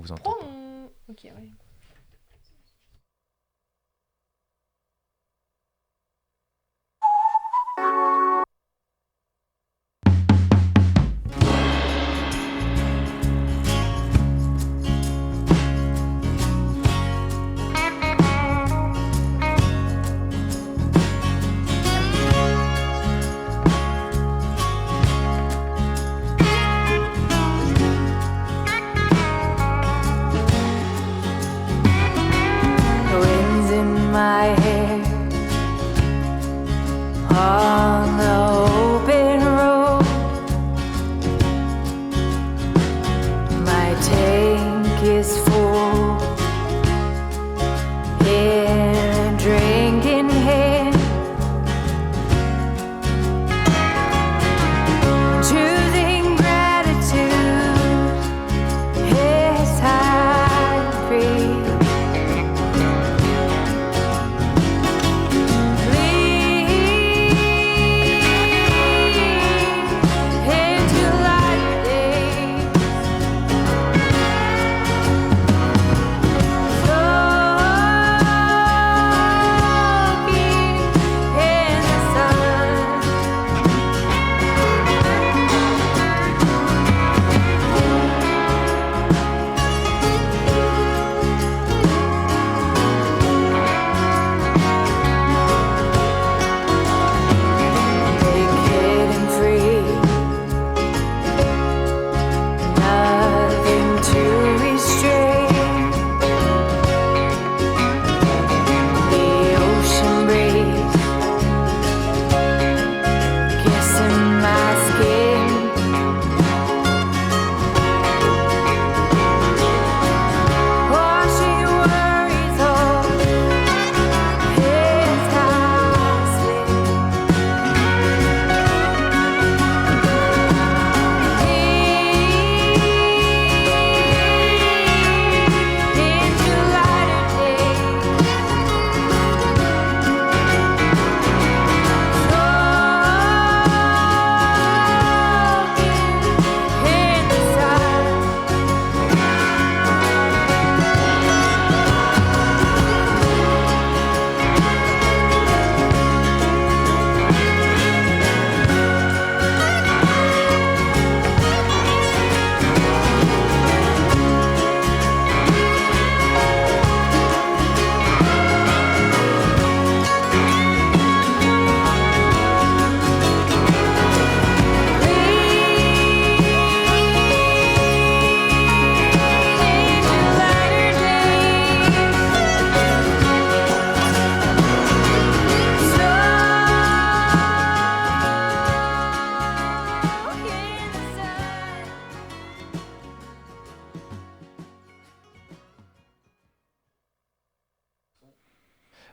vous entend pas. Ok, ouais.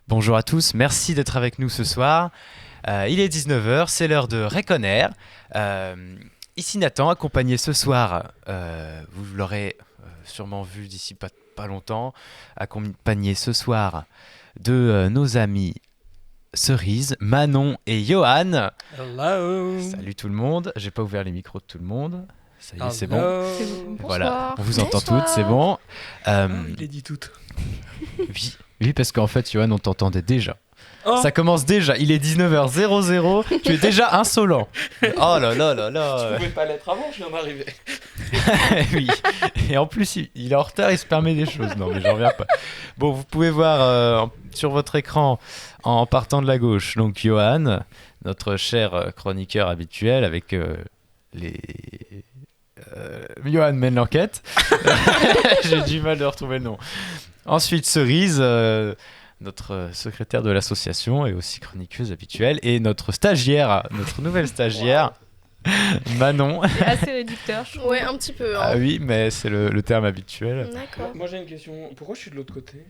Bonjour à tous, merci d'être avec nous ce soir. Il est 19h, c'est l'heure de Reconair. Ici Nathan, accompagné ce soir, vous l'aurez sûrement vu d'ici pas longtemps, accompagné ce soir de nos amis Cerise, Manon et Johan. Hello. Salut tout le monde, j'ai pas ouvert les micros de tout le monde. Ça y est, c'est bon. C'est bon. Voilà, on vous entend Bonsoir. toutes, c'est bon. Il les dit toutes. Oui, parce qu'en fait, Johan, on t'entendait déjà. Oh. Ça commence déjà, il est 19h00, tu es déjà insolent. Oh là là là là. Tu pouvais pas l'être avant, je viens d'arriver. Oui, et en plus, il est en retard, il se permet des choses. Non, mais j'en reviens pas. Bon, vous pouvez voir sur votre écran, en partant de la gauche, donc Johan, notre cher chroniqueur habituel, avec les... Johan mène l'enquête. J'ai du mal de retrouver le nom. Ensuite, Cerise, notre secrétaire de l'association et aussi chroniqueuse habituelle, et notre stagiaire, notre nouvelle stagiaire, Manon. C'est assez réducteur, je trouve. Ouais, un petit peu. Hein. Ah oui, mais c'est le terme habituel. D'accord. Moi j'ai une question. Pourquoi je suis de l'autre côté?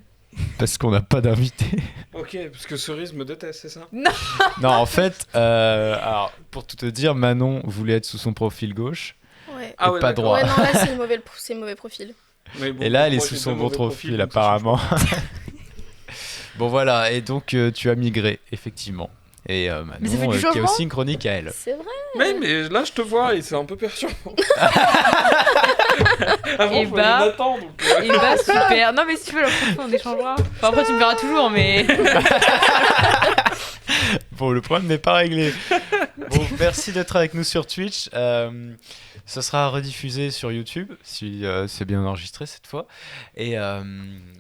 Parce qu'on n'a pas d'invité. Ok, parce que Cerise me déteste, c'est ça? Non, en fait, alors, pour tout te dire, Manon voulait être sous son profil gauche. Ouais. Ah et ouais, pas d'accord. droit. Ouais, non, là c'est le mauvais profil. Mais bon, Et là, elle est moi, sous j'ai son deux bon mauvais profil, donc ça change apparemment. Bon, voilà, et donc tu as migré, effectivement. Et Mais ça fait Manon, du qui a changement. aussi une chronique à elle. C'est vrai. Mais là, je te vois et c'est un peu perturbant. Avant, Et je voyais bah- Nathan, donc... Et bah super. Non mais si tu veux la prochaine fois on échangera. Enfin après tu me verras toujours mais. Bon, le problème n'est pas réglé. Bon, merci d'être avec nous sur Twitch. Ça sera rediffusé sur YouTube, si c'est bien enregistré cette fois. Et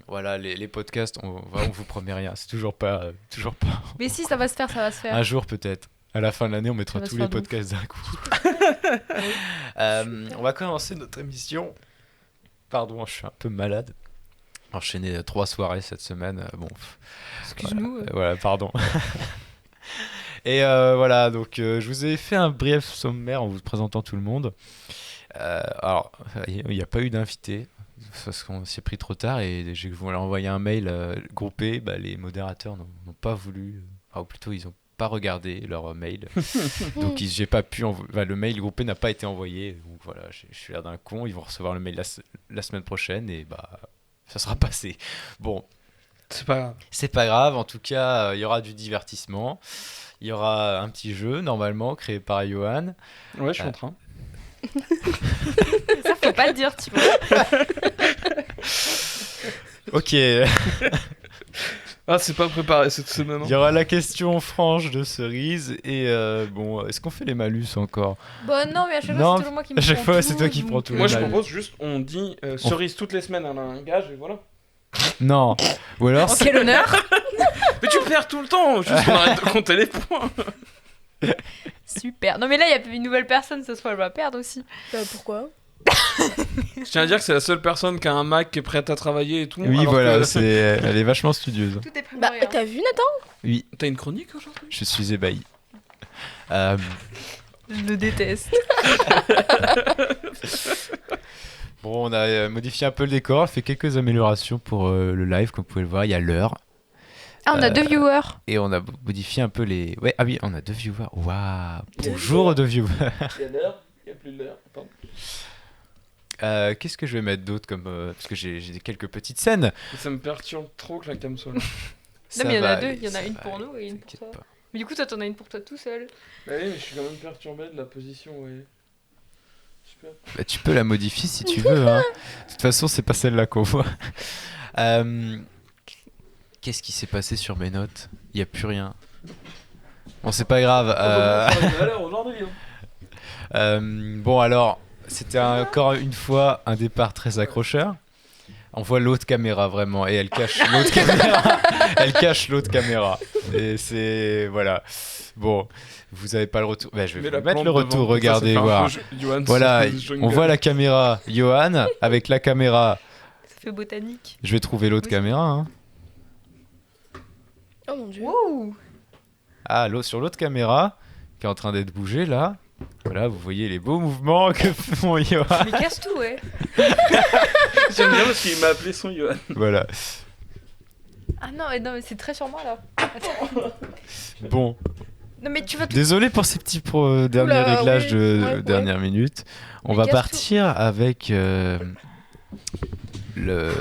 voilà, les podcasts, on vous promet rien. C'est toujours pas. Mais si ça va se faire, ça va se faire. Un jour peut-être. À la fin de l'année, on mettra va se tous faire les de ouf. podcasts d'un coup. On va commencer notre émission. Pardon, je suis un peu malade. Enchaîné 3 soirées cette semaine. Bon, Excuse-nous. voilà, pardon. Et voilà, donc je vous ai fait un brief sommaire en vous présentant tout le monde. Alors, il n'y a pas eu d'invité parce qu'on s'y est pris trop tard et j'ai voulu envoyer un mail groupé. Bah, les modérateurs n'ont pas voulu, ou plutôt ils n'ont pas regardé leur mail. Donc j'ai pas pu le mail groupé n'a pas été envoyé. Donc voilà, je suis l'air d'un con. Ils vont recevoir le mail la semaine prochaine et bah ça sera passé. Bon, C'est pas grave. c'est pas grave, en tout cas, il y aura du divertissement. Il y aura un petit jeu, normalement, créé par Johan. Ouais, je suis en train. Ça faut pas le dire tu vois. Ok, Ah, c'est pas préparé cette semaine. il y aura la question franche de Cerise. Et bon, est-ce qu'on fait les malus encore? Bon non mais à chaque Non, fois c'est toujours moi qui me à chaque prends fois, tout, c'est toi qui donc- prends tout. Moi, je malus. propose juste, on dit cerise toutes les semaines, elle a un gage et voilà. Non. Ou alors, En quel honneur. Mais tu perds tout le temps, juste on arrête de compter les points. Super. Non mais là il y a une nouvelle personne, ce soir elle va perdre aussi. Pourquoi? Je tiens à dire que c'est la seule personne qui a un Mac qui est prête à travailler et tout. oui, alors voilà, que- elle est vachement studieuse. Tout est Bah, préparé. t'as vu Nathan? Oui, T'as une chronique aujourd'hui? je suis ébahi. Je le déteste. Bon, on a modifié un peu le décor, fait quelques améliorations pour le live, comme vous pouvez le voir. Il y a l'heure. Ah on a 2 viewers. Et on a modifié un peu les... Ouais, ah oui, on a 2 viewers. Waouh. Bonjour 2 viewers. Il y a l'heure, il n'y a plus l'heure. Pardon. Qu'est-ce que je vais mettre d'autre comme... parce que j'ai quelques petites scènes. Ça me perturbe trop que la cam soit là. Ça Non mais il y en a va 2, aller, il y en a ça une va pour aller, nous et une pour t'inquiète toi. pas. Mais du coup toi t'en as une pour toi tout seul. Bah oui, mais je suis quand même perturbé de la position, ouais. Super. Bah, tu peux la modifier si tu veux. Hein. De toute façon, c'est pas celle-là qu'on voit. Qu'est-ce qui s'est passé sur mes notes? Il n'y a plus rien. Bon, c'est pas grave. Bon, alors, c'était encore une fois un départ très accrocheur. On voit l'autre caméra vraiment et elle cache l'autre caméra. Elle cache l'autre caméra. Et c'est... Voilà. Bon, vous avez pas le retour. Bah, je vais vous mettre le retour, regardez, voir. Voilà, on voit la caméra Johan avec la caméra. Ça fait botanique. Je vais trouver l'autre Oui. caméra. Hein. Oh mon dieu. Wow. Ah, sur l'autre caméra qui est en train d'être bougée là. Voilà, vous voyez les beaux mouvements que font Johan. Mais casse tout ouais. J'aime bien parce qu'il m'a appelé son Johan. Voilà. Ah non mais c'est très sur moi là. Bon, Non mais tu vas tout. désolé pour ces petits derniers Oula, réglages oui. de Ouais, ouais. dernière minute. On Mais va casse partir avec le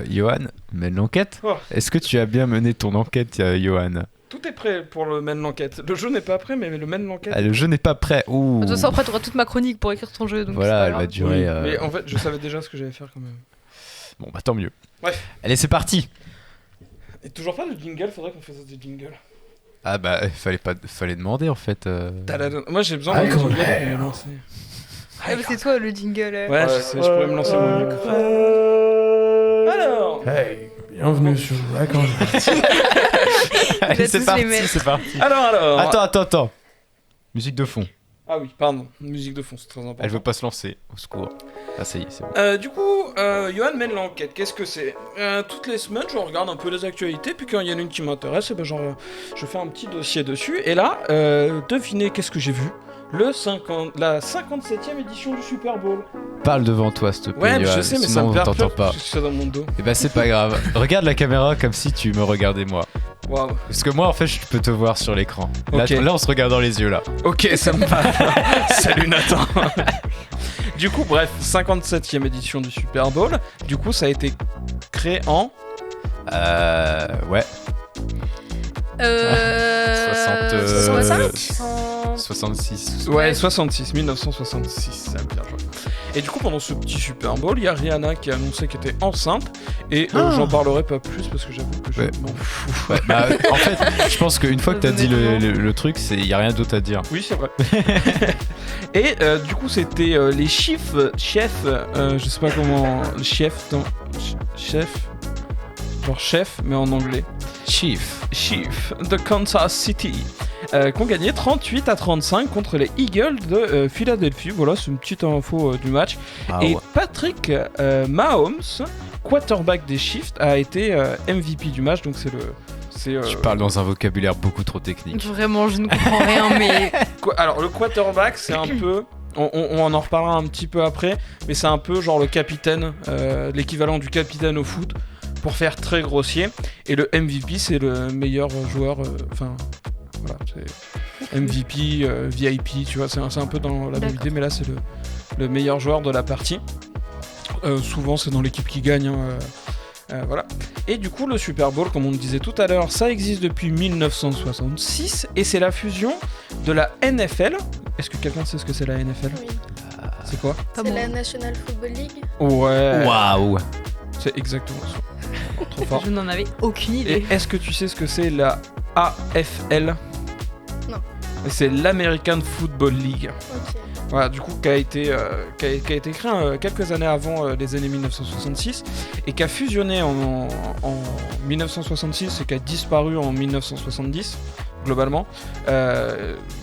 Johan mène l'enquête. Oh. Est-ce que tu as bien mené ton enquête, Johan? Tout est prêt pour le mène l'enquête. Le jeu n'est pas prêt, mais le mène l'enquête. Ah, le jeu n'est pas prêt. Ouh. De toute façon après t'auras toute ma chronique pour écrire ton jeu donc Voilà, c'est pas elle va grave. durer. Oui, mais en fait, je savais déjà ce que j'allais faire quand même. Bon, bah tant mieux. Bref. Allez, c'est parti. Et toujours pas de jingle, faudrait qu'on fasse des jingles. Ah bah, fallait demander en fait. Moi j'ai besoin d'un jingle pour me lancer. Ah, mais c'est toi le jingle. Ouais, je sais, je pourrais me lancer moi. Alors, Hey, bienvenue sur Vacances. Allez, va c'est tous parti, les mettre. c'est parti. alors. Attends. Musique de fond. Ah oui, pardon, musique de fond, c'est très important. Elle veut pas se lancer. Au secours. Ah, ça y est, c'est bon. Du coup, Johan mène l'enquête. Qu'est-ce que c'est? Toutes les semaines, je regarde un peu les actualités, puis quand il y en a une qui m'intéresse, eh ben, je fais un petit dossier dessus. Et là, devinez qu'est-ce que j'ai vu? La 57e édition du Super Bowl. Parle devant toi, s'il te plaît. Ouais, mais Johan, je sais, mais ça sinon me on perturbe t'entend pas. parce que c'est dans mon dos. Et bah, c'est pas grave. Regarde la caméra comme si tu me regardais moi. Waouh. Parce que moi, en fait, je peux te voir sur l'écran. Là, Ok. là, on se regarde dans les yeux, là. Ok, ça me va. Salut Nathan. Du coup, bref, 57e édition du Super Bowl. Du coup, ça a été créé en... Ouais. 100. 66. Ouais, 66, 1966, ça veut dire joué. Et du coup, pendant ce petit Super Bowl, il y a Rihanna qui a annoncé qu'elle était enceinte. Et j'en parlerai pas plus parce que j'avoue que je m'en fous. Ouais, bah, en fait, je pense qu'une fois que t'as dit le truc, il y a rien d'autre à dire. Oui, c'est vrai. Et du coup, c'était les chefs, je sais pas comment, chef, genre chef, mais en anglais. Chief de Kansas City, qui ont gagné 38-35 contre les Eagles de Philadelphie. Voilà, c'est une petite info du match. Et Patrick Mahomes, quarterback des Chiefs, a été MVP du match. Donc Tu parles dans un vocabulaire beaucoup trop technique. Vraiment, je ne comprends rien, mais... Alors, le quarterback, c'est un peu... On en reparlera un petit peu après, mais c'est un peu genre le capitaine, l'équivalent du capitaine au foot, pour faire très grossier. Et le MVP, c'est le meilleur joueur, voilà, c'est MVP, VIP, tu vois, c'est un peu dans la même idée, mais là, c'est le meilleur joueur de la partie. Souvent, c'est dans l'équipe qui gagne, voilà. Et du coup, le Super Bowl, comme on le disait tout à l'heure, ça existe depuis 1966, et c'est la fusion de la NFL. Est-ce que quelqu'un sait ce que c'est la NFL ? Oui. C'est quoi ? C'est la National Football League. Ouais. Waouh. C'est exactement ça. Trop fort. Je n'en avais aucune idée. Et est-ce que tu sais ce que c'est la AFL ? Non. C'est l'American Football League. Ok. Voilà, du coup, qui a été créé quelques années avant les années 1966 et qui a fusionné en 1966 et qui a disparu en 1970 globalement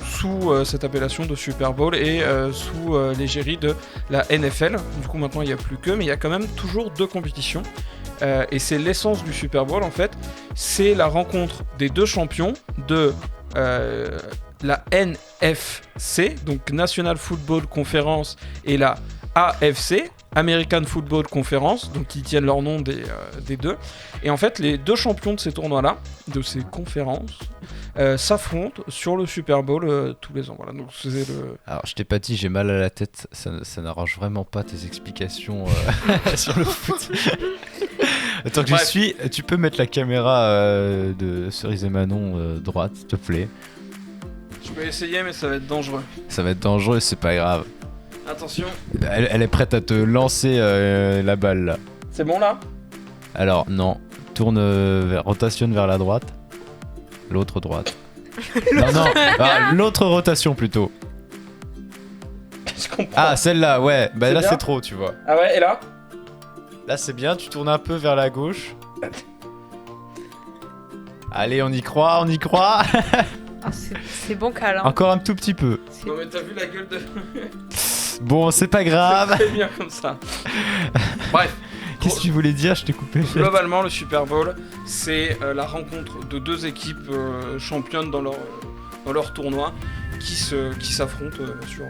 sous cette appellation de Super Bowl et sous l'égérie de la NFL. Du coup, maintenant, il n'y a plus que, mais il y a quand même toujours deux compétitions. Et c'est l'essence du Super Bowl en fait, c'est la rencontre des deux champions de la NFC, donc National Football Conference, et la AFC, American Football Conference, donc qui tiennent leur nom des deux. Et en fait, les deux champions de ces tournois-là, de ces conférences, s'affrontent sur le Super Bowl tous les ans. Voilà, donc c'est le... Alors, je t'ai pas dit, j'ai mal à la tête, ça n'arrange vraiment pas tes explications sur le foot. Attends que j'y suis, tu peux mettre la caméra de Cerise et Manon droite, s'il te plaît. Je peux essayer, mais ça va être dangereux. Ça va être dangereux, c'est pas grave. Attention. Elle est prête à te lancer la balle là. C'est bon là ? Alors, non. Rotationne vers la droite. L'autre droite. non, l'autre rotation plutôt. Je comprends. Ah, celle-là, ouais. Bah C'est là, bien. c'est trop, tu vois. Ah ouais, et là ? Là, c'est bien, tu tournes un peu vers la gauche. Allez, on y croit. Ah, c'est bancal, hein. Encore un tout petit peu. Non mais t'as vu la gueule de... Bon, c'est pas grave. C'est très bien comme ça. Bref. Qu'est-ce que tu voulais dire? Je t'ai coupé. Globalement, le Super Bowl, c'est la rencontre de deux équipes championnes dans leur tournoi qui s'affrontent sur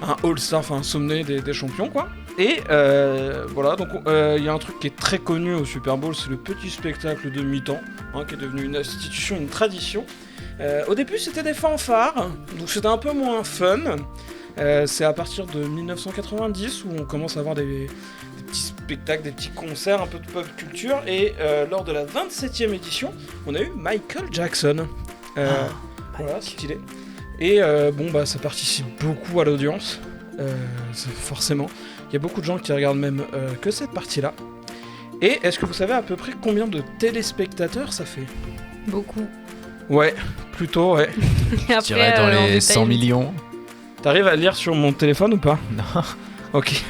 un All-Star, enfin un sommet des champions, quoi. Et voilà, donc il y a un truc qui est très connu au Super Bowl, c'est le petit spectacle de mi-temps, hein, qui est devenu une institution, une tradition. Au début, c'était des fanfares, donc c'était un peu moins fun. C'est à partir de 1990 où on commence à avoir des petits spectacles, des petits concerts, un peu de pop culture. Et lors de la 27e édition, on a eu Michael Jackson. Voilà, stylé. Et bon, bah, ça participe beaucoup à l'audience. Forcément, il y a beaucoup de gens qui regardent même que cette partie-là. Et est-ce que vous savez à peu près combien de téléspectateurs ça fait ? Beaucoup. Ouais, plutôt, ouais. Et Je dirais dans les 100 millions. T'arrives à lire sur mon téléphone ou pas ? Non. Ok.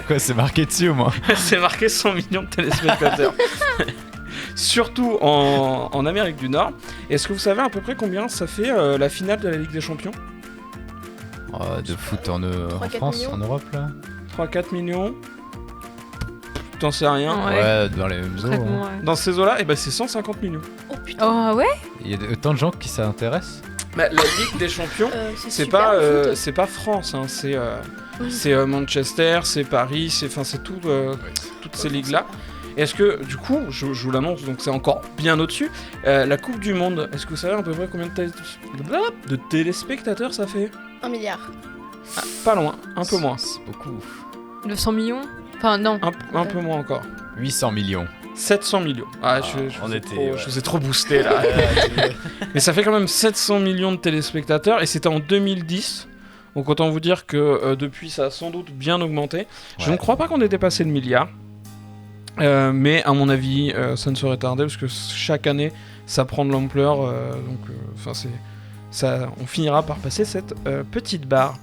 Quoi, c'est marqué dessus au moins? C'est marqué 100 millions de téléspectateurs. Surtout en Amérique du Nord. Est-ce que vous savez à peu près combien ça fait la finale de la Ligue des Champions ? De foot en 3-4 France, millions. en Europe là? 3-4 millions ? T'en sais rien. Ouais, dans les mêmes eaux. Très hein. bon, ouais. Dans ces eaux-là, c'est 150 millions. Oh putain. Oh ouais. Il y a autant de gens qui s'intéressent. Bah, la Ligue des Champions, c'est super, pas, le foot. c'est pas France, hein, c'est Oui. Manchester, c'est Paris, c'est tout, toutes ces ligues-là. Et est-ce que, du coup, je vous l'annonce, donc c'est encore bien au-dessus, la Coupe du Monde, est-ce que vous savez à peu près combien de téléspectateurs ça fait ? 1 milliard. Pas loin, un peu moins. C'est beaucoup. 900 millions. Enfin non. Un peu moins encore. 800 millions. 700 millions. on vous ai était, trop, ouais. je vous ai trop boosté là. Mais ça fait quand même 700 millions de téléspectateurs et c'était en 2010. Donc autant vous dire que depuis ça a sans doute bien augmenté. Je Ouais. ne crois pas qu'on ait dépassé le milliard. Mais à mon avis, ça ne serait tardé parce que chaque année ça prend de l'ampleur. On finira par passer cette petite barre.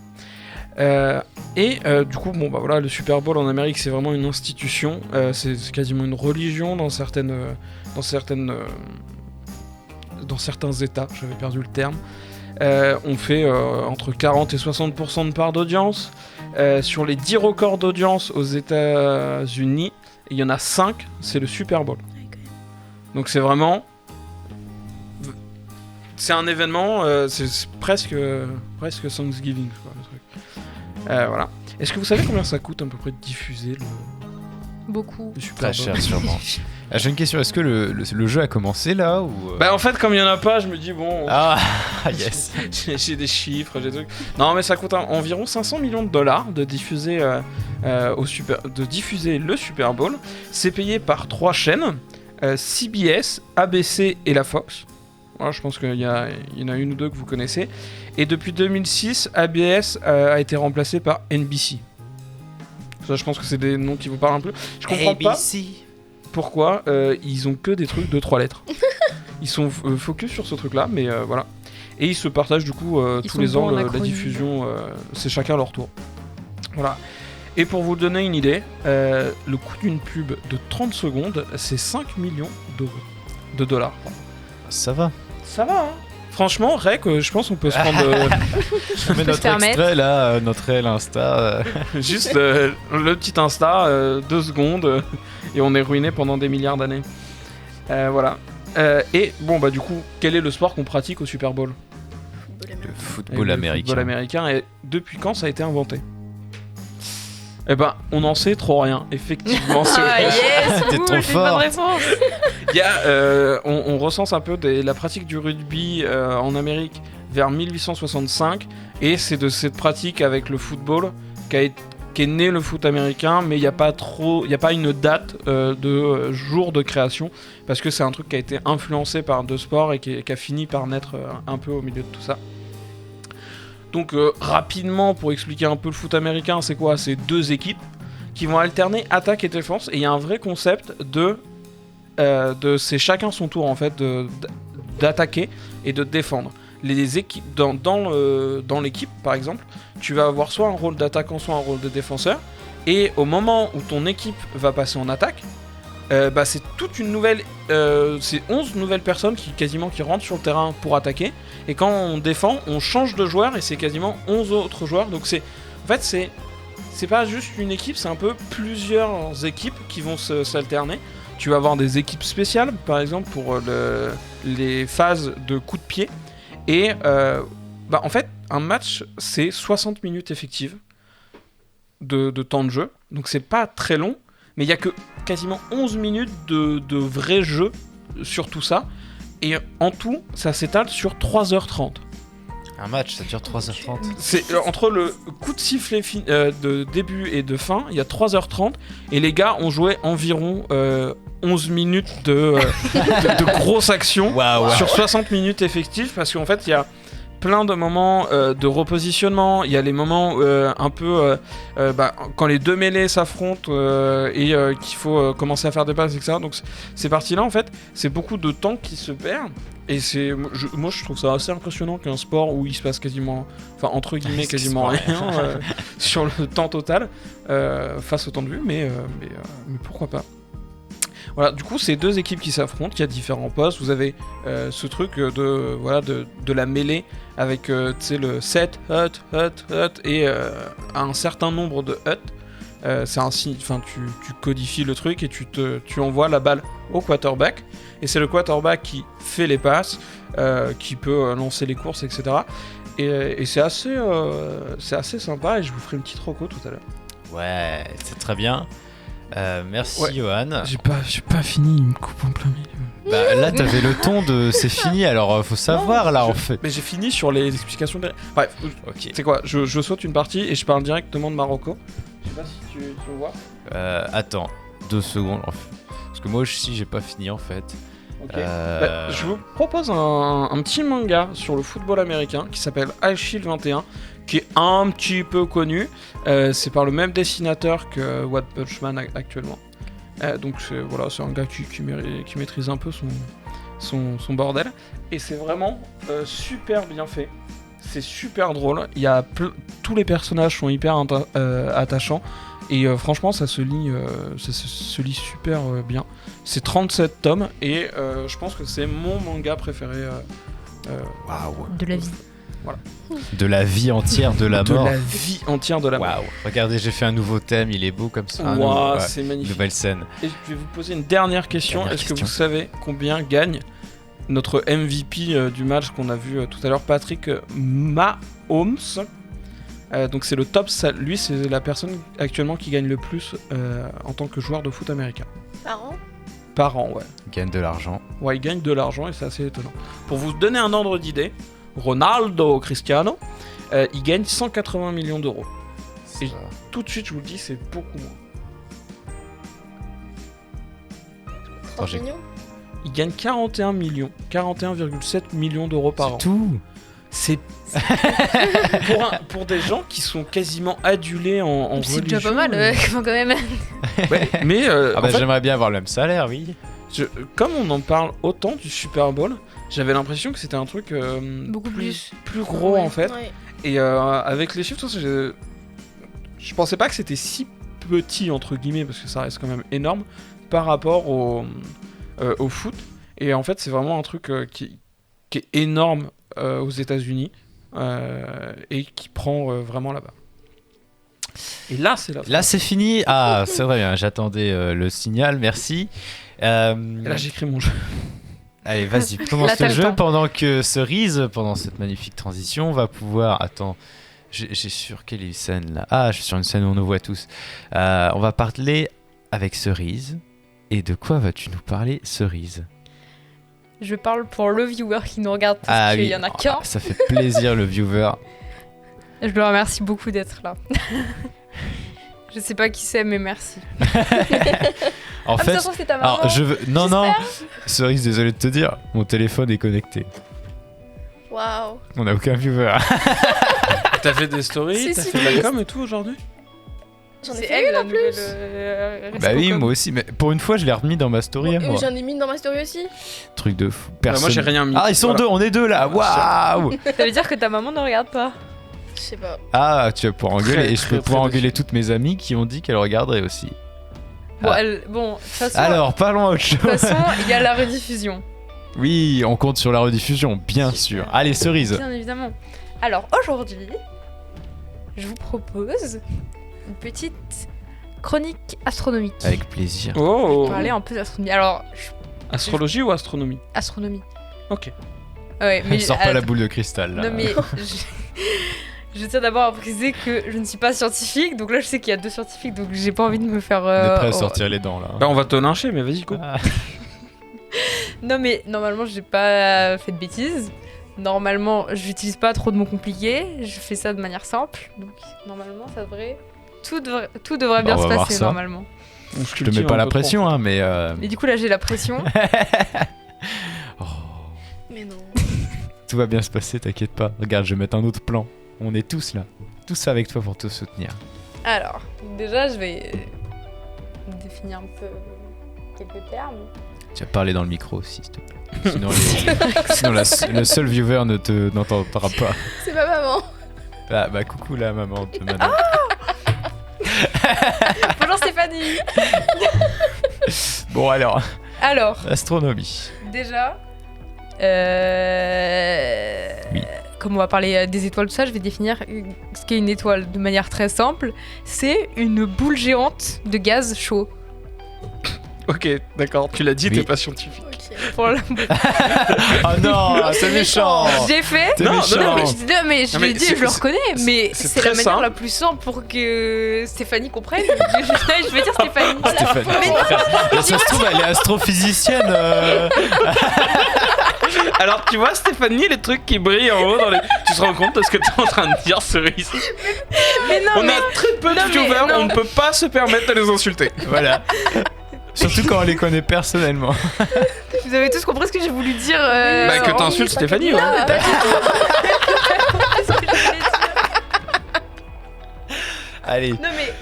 Du coup, voilà, le Super Bowl en Amérique, c'est vraiment une institution. C'est quasiment une religion dans certains États. J'avais perdu le terme. On fait entre 40 et 60% de part d'audience. Sur les 10 records d'audience aux États-Unis, il y en a 5, c'est le Super Bowl. Donc c'est vraiment... C'est un événement, c'est presque Thanksgiving, quoi, le truc. Voilà. Est-ce que vous savez combien ça coûte à peu près de diffuser Beaucoup. le Super Très Bowl cher, sûrement. J'ai une question, est-ce que le jeu a commencé là ou... Bah en fait, comme il n'y en a pas, je me dis bon... Ah, yes. J'ai des chiffres, j'ai des trucs. Non, mais ça coûte environ 500 millions de dollars de diffuser, le Super Bowl. C'est payé par 3 chaînes, CBS, ABC et la Fox. Voilà, je pense qu'il y en a une ou deux que vous connaissez. Et depuis 2006, ABS a été remplacé par NBC. Ça, je pense que c'est des noms qui vous parlent un peu. Je comprends pas pourquoi ils ont que des trucs de 3 lettres. Ils sont focus sur ce truc-là, mais voilà. Et ils se partagent du coup tous sont les bons ans en la acronyme. diffusion. C'est chacun leur tour. Voilà. Et pour vous donner une idée, le coût d'une pub de 30 secondes, c'est 5 millions de dollars. Ça va. Ça va, hein. Franchement, Rec, je pense qu'on peut se prendre On met notre permettre. extrait là, notre réel Insta. juste le petit Insta, 2 secondes, et on est ruiné pendant des milliards d'années. Voilà. Et bon, bah du coup, quel est le sport qu'on pratique au Super Bowl ? Le Eh football ben, américain. Le football américain, et depuis quand ça a été inventé ? Eh ben, on n'en sait trop rien, effectivement. Ah yes, T'es ouh, trop j'ai une bonne fort. réponse. Il y a, on recense un peu la pratique du rugby en Amérique vers 1865, et c'est de cette pratique avec le football qu'est né le foot américain, mais il n'y a pas une date de jour de création, parce que c'est un truc qui a été influencé par 2 sports et qui a fini par naître un peu au milieu de tout ça. Donc rapidement, pour expliquer un peu le foot américain, c'est quoi ? C'est 2 équipes qui vont alterner attaque et défense, et il y a un vrai concept c'est chacun son tour en fait d'attaquer et de défendre. Les équipes dans l'équipe par exemple, tu vas avoir soit un rôle d'attaquant, soit un rôle de défenseur, et au moment où ton équipe va passer en attaque, c'est toute une nouvelle, c'est 11 nouvelles personnes qui rentrent sur le terrain pour attaquer, et quand on défend, on change de joueur et c'est quasiment 11 autres joueurs. Donc c'est pas juste une équipe, c'est un peu plusieurs équipes qui vont s'alterner. Tu vas avoir des équipes spéciales, par exemple pour les phases de coups de pied. Et en fait, un match, c'est 60 minutes effectives de temps de jeu. Donc c'est pas très long, mais il y a que quasiment 11 minutes de vrai jeu sur tout ça. Et en tout, ça s'étale sur 3h30. Un match, ça dure 3h30. C'est entre le coup de sifflet de début et de fin, il y a 3h30, et les gars ont joué environ 11 minutes de grosses actions Waouh. sur 60 minutes effectives, parce qu'en fait il y a plein de moments de repositionnement, il y a les moments un peu quand les 2 mêlées s'affrontent et qu'il faut commencer à faire des passes, etc. Donc ces parties-là, en fait, c'est beaucoup de temps qui se perd. Et moi je trouve ça assez impressionnant qu'un sport où il se passe quasiment, enfin entre guillemets quasiment rien sur le temps total fasse autant de vues, mais pourquoi pas. Voilà, du coup c'est 2 équipes qui s'affrontent, il y a différents postes, vous avez ce truc de la mêlée avec le set, hut et un certain nombre de huts. C'est un signe, enfin tu codifies le truc et tu envoies la balle au quarterback, et c'est le quarterback qui fait les passes, qui peut lancer les courses, etc. Et c'est assez sympa, et je vous ferai une petite reco tout à l'heure. Ouais, c'est très bien. Merci Ouais. Johan. J'ai pas fini, il me coupe en plein milieu. Bah, là t'avais le ton de c'est fini, alors faut savoir là en fait. Mais j'ai fini sur les explications. Bref, Ok. c'est quoi, je saute une partie et je parle directement de Marocco. Je sais pas si tu le vois. Attends, 2 secondes. Parce que moi aussi, j'ai pas fini en fait. Ok. Je vous propose un petit manga sur le football américain qui s'appelle Achille 21, qui est un petit peu connu. C'est par le même dessinateur que One Punch Man actuellement. Donc c'est un gars qui maîtrise un peu son bordel. Et c'est vraiment super bien fait. C'est super drôle. Tous les personnages sont hyper attachants. Et franchement, ça se lit super bien. C'est 37 tomes et je pense que c'est mon manga préféré. Waouh. De la vie. De la vie entière de la mort. De la vie entière de la mort. Waouh. Regardez, j'ai fait un nouveau thème, il est beau comme ça. Waouh, c'est magnifique. Nouvelle scène. Et je vais vous poser une dernière question. Est-ce que vous savez combien gagne notre MVP du match qu'on a vu tout à l'heure, Patrick Mahomes? Donc c'est le top, lui c'est la personne actuellement qui gagne le plus en tant que joueur de foot américain. Par an, ouais. Il gagne de l'argent. Ouais, il gagne de l'argent et c'est assez étonnant. Pour vous donner un ordre d'idée, Ronaldo Cristiano, il gagne 180 millions d'euros. Et tout de suite, je vous le dis, c'est beaucoup moins. 30 millions. Il gagne 41,7 millions d'euros par an. C'est tout. C'est pour des gens qui sont quasiment adulés en religion. C'est déjà pas mal, quand même. Ouais, mais en fait, j'aimerais bien avoir le même salaire, oui. Comme on en parle autant du Super Bowl, j'avais l'impression que c'était un truc beaucoup plus gros Ouais, en fait. ouais. Et avec les chiffres, tout ça, je pensais pas que c'était si petit entre guillemets parce que ça reste quand même énorme par rapport au foot. Et en fait, c'est vraiment un truc qui est énorme aux États-Unis et qui prend vraiment là-bas. Et là, c'est la fin. Là, c'est fini. Ah, c'est vrai, hein, j'attendais le signal, merci. Et là, j'écris mon jeu. Allez, vas-y, commence Là, t'as le le jeu temps. pendant que Cerise, pendant cette magnifique transition, va pouvoir... Attends, j'ai sur quelle scène là? Ah, je suis sur une scène où on nous voit tous. On va parler avec Cerise. Et de quoi vas-tu nous parler, Cerise? Je parle pour le viewer qui nous regarde parce qu'il y en a qu'un. Ah, ça fait plaisir, le viewer. Je le remercie beaucoup d'être là. Je sais pas qui c'est, mais merci. En Ah, mais fait, de toute façon, c'est ta maman. alors je veux... Non, non, J'espère. Cerise, désolé de te dire, mon téléphone est connecté. Waouh. On n'a aucun viewer. T'as fait des stories, Si, t'as si. fait de la com et tout aujourd'hui? J'en ai C'est fait elle une la en nouvelle. plus. Bah oui, moi aussi, mais pour une fois, je l'ai remis dans ma story à moi. J'en ai mis dans ma story aussi. Truc de fou. Bah, Personne... moi, j'ai rien mis. Ah, ils sont Voilà. deux, on est deux là. Waouh. Ça veut dire que ta maman ne regarde pas. Je sais pas. Ah, tu vas pouvoir engueuler. Très, Et je très, peux très pouvoir engueuler déçu. toutes mes amies qui ont dit qu'elles regarderaient aussi. Bon, Ah. bon, de toute façon, Alors, parlons autre de toute chose. façon, il y a la rediffusion. Oui, on compte sur la rediffusion, bien sûr. Allez, Cerise. Bien évidemment. Alors aujourd'hui, je vous propose une petite chronique astronomique. Avec plaisir. Oh, Parler un peu d'astronomie. Alors, astrologie ou astronomie? astronomie. Ok. Ouais, mais Sors pas la boule de cristal là. Non mais je tiens d'abord à préciser que je ne suis pas scientifique, donc là je sais qu'il y a deux scientifiques, donc j'ai pas envie de me faire. On est prêt à oh. sortir les dents là. Bah, on va te lyncher, mais vas-y, go. Ah. Non mais normalement j'ai pas fait de bêtises. Normalement j'utilise pas trop de mots compliqués. Je fais ça de manière simple, donc normalement ça devrait tout devrait bien on se va voir passer ça. normalement. Je te mets pas la pression, hein, mais. Et du coup là j'ai la pression. Oh, Mais non. tout va bien se passer, t'inquiète pas. Regarde, je vais mettre un autre plan. On est tous là. Tous avec toi pour te soutenir. Alors déjà je vais définir un peu quelques termes. Tu vas parler dans le micro aussi, s'il te plaît. Sinon, sinon le seul viewer n'entendra pas. C'est ma maman. Ah, bah coucou la maman de Manon. Bonjour Stéphanie. Bon alors, Alors astronomie. déjà, Oui. comme on va parler des étoiles, tout ça, je vais définir ce qu'est une étoile de manière très simple. C'est une boule géante de gaz chaud. Ok, d'accord, tu l'as dit, Oui. t'es pas scientifique. Ok. Pour la- Oh non, c'est méchant. J'ai fait. T'es Non, méchant. non, Non, mais je Non, l'ai mais dit, c'est- je le reconnais, mais c'est c'est très la manière simple. la plus simple pour que Stéphanie comprenne. Je vais dire Stéphanie. Stéphane. Mais ça se trouve, elle est astrophysicienne. Alors, tu vois, Stéphanie, les trucs qui brillent en haut dans les. Tu te rends compte de ce que t'es en train de dire, Cerise? Mais non, On mais a très peu de non, mais viewers, non. on ne peut pas se permettre de les insulter. Voilà. Surtout quand on les connaît personnellement. Vous avez tous compris ce que j'ai voulu dire Bah, que en- t'insultes Stéphanie, ouais. Non, mais pas du tout. C'est ce que je voulais dire. Allez, Non mais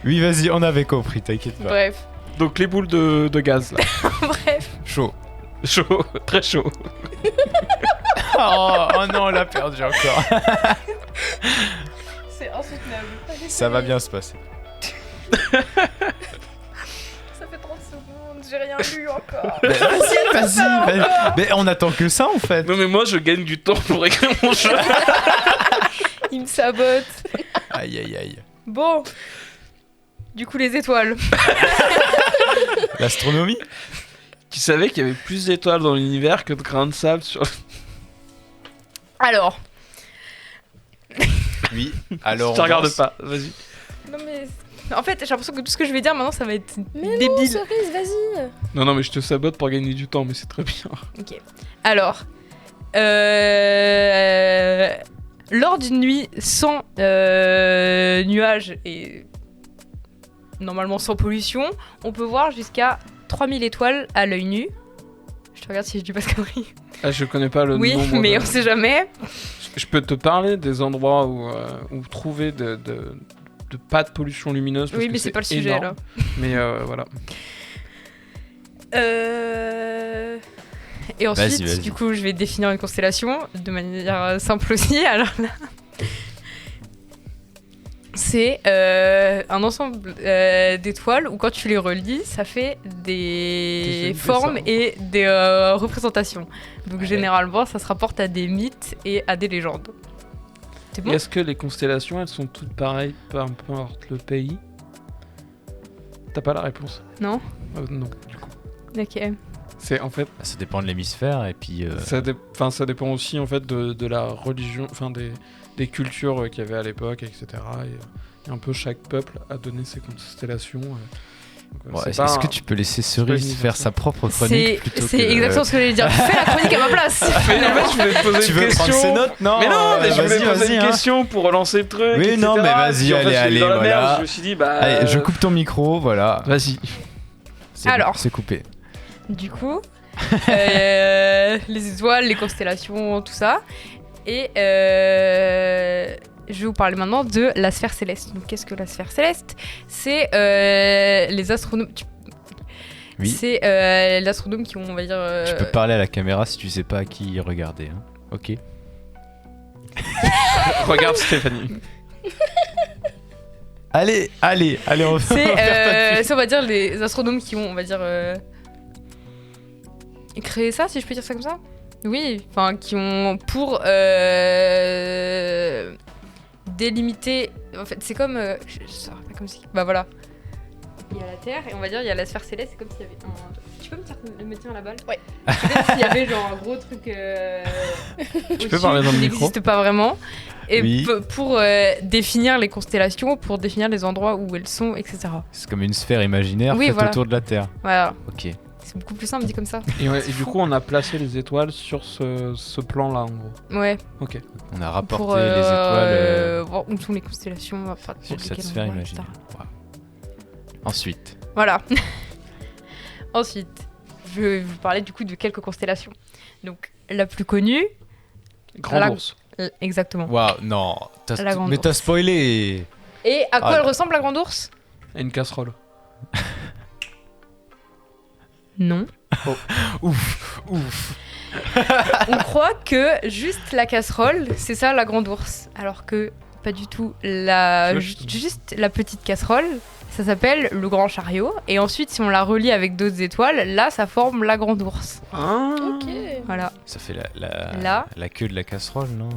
oui, vas-y, on avait compris, t'inquiète pas. bref, Donc les boules de gaz, là. bref. Chaud. Chaud, très chaud. Oh non, on l'a perdu encore. C'est insoutenable. Ça va bien se passer. Ça fait 30 secondes, j'ai rien lu encore. Vas-y. Mais on attend que ça en fait. Non mais moi je gagne du temps pour écrire mon jeu. Il me sabote. Aïe aïe aïe. Bon. Du coup, les étoiles. L'astronomie. Tu savais qu'il y avait plus d'étoiles dans l'univers que de grains de sable sur... Alors. Oui. Alors. Je te on regarde danse. pas, vas-y. Non mais. En fait, j'ai l'impression que tout ce que je vais dire maintenant, ça va être Mais non, débile. Cerise, vas-y. Non mais je te sabote pour gagner du temps, mais c'est très bien. Ok. Alors. Lors d'une nuit sans nuages et normalement sans pollution, on peut voir jusqu'à 3000 étoiles à l'œil nu. Je te regarde si je dis pas de conneries. Ah, je connais pas le Oui, nombre mais de- on sait jamais. Je peux te parler des endroits où trouver de pas de pollution lumineuse. Parce Oui, que mais c'est pas le sujet énorme. là. Mais voilà. Et ensuite, Vas-y. du coup, je vais définir une constellation de manière simple aussi. Alors là, c'est un ensemble d'étoiles où quand tu les relis, ça fait des Des formes dessins. et des représentations. Donc généralement, ça se rapporte à des mythes et à des légendes. C'est bon? Est-ce que les constellations, elles sont toutes pareilles, peu importe le pays? T'as pas la réponse? Non? Non, du coup. Ok. C'est en fait, Ça dépend de l'hémisphère et puis. ça dépend aussi en fait de la religion, enfin des cultures qu'il y avait à l'époque, etc. Et un peu chaque peuple a donné ses constellations. Donc, Bon, c'est est-ce pas est-ce que un- tu peux laisser pas Cerise universel. faire sa propre C'est chronique plutôt que. exactement ce que j'allais dire. Fais la chronique à ma place! Mais en fait, je voulais te poser Tu une veux prendre question. ses notes? Non. Mais non, mais je voulais vas-y, poser vas-y. une hein. question pour relancer le truc. Oui, etc. non, mais vas-y, Puis, en fait, allez, je l'ai dans la voilà. merde, je me suis dit, bah. Allez, je coupe ton micro, voilà. Vas-y. C'est bon, Alors. c'est coupé. Du coup, les étoiles, les constellations, tout ça. Et je vais vous parler maintenant de la sphère céleste. Donc, qu'est-ce que la sphère céleste? C'est les astronomes. Oui. C'est les astronomes qui ont, on va dire. Tu peux parler à la caméra si tu sais pas à qui regarder. Hein. Ok. Regarde Stéphanie. Allez, on va C'est, faire pas de c'est, on va dire, les astronomes qui ont, on va dire, créé ça, si je peux dire ça comme ça. Oui, enfin, qui ont pour délimiter. En fait, c'est comme. Je saurais pas comme si. Bah voilà. Il y a la Terre et on va dire il y a la sphère céleste. C'est comme s'il y avait un. Tu peux me tirer la balle? Ouais. C'est comme s'il y avait genre un gros truc. Tu peux parler dans le qui micro? n'existe pas vraiment. Et Oui. pour définir les constellations, pour définir les endroits où elles sont, etc. C'est comme une sphère imaginaire Oui, faite voilà. autour de la Terre. Voilà. Ok. C'est beaucoup plus simple dit comme ça. Et, ouais, et du coup, on a placé les étoiles sur ce plan-là, en gros. Ouais. Ok. On a rapporté Pour les étoiles voir où sont les constellations, enfin, sur de cette quel sphère endroit, imaginaire. etc. Wow. Ensuite. Voilà. Ensuite, je vais vous parler du coup de quelques constellations. Donc, la plus connue, Grand La- ours. exactement. Waouh, non. La grande Mais t'as ours. spoilé. Et à quoi Ah, elle ressemble la grande ours? Et une casserole. Non. Ouf. On croit que juste la casserole, c'est ça la grande ours. Alors que pas du tout. Juste la petite casserole, ça s'appelle le grand chariot. Et ensuite, si on la relie avec d'autres étoiles, là, ça forme la grande ours. Ah. Ok. Voilà. Ça fait la queue de la casserole, non?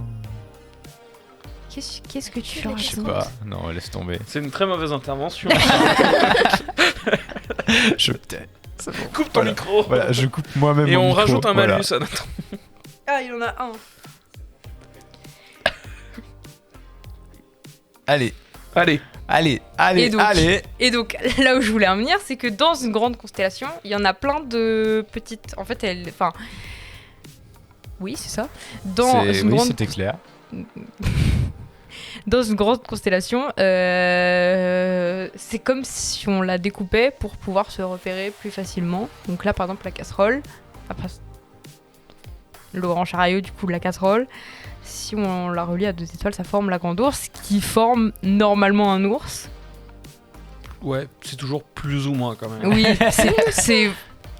Qu'est-ce que tu Je Je sais racontes? pas. Non, laisse tomber. C'est une très mauvaise intervention. Je Coupe ton Voilà. micro. Voilà, je coupe moi-même Et mon on micro, rajoute un voilà. malus à notre... Ah, il y en a un. Allez, Allez. allez, Et donc- allez. Et donc, là où je voulais en venir, c'est que dans une grande constellation, il y en a plein de petites. En fait, enfin. Oui, c'est ça. Dans C'est- une oui, grande. c'était clair. dans une grande constellation, c'est comme si on la découpait pour pouvoir se repérer plus facilement. Donc là, par exemple, la casserole, après le grand chariot, du coup, de la casserole, si on la relie à 2 étoiles, ça forme la grande ours, qui forme normalement un ours. Ouais, c'est toujours plus ou moins quand même. Oui, c'est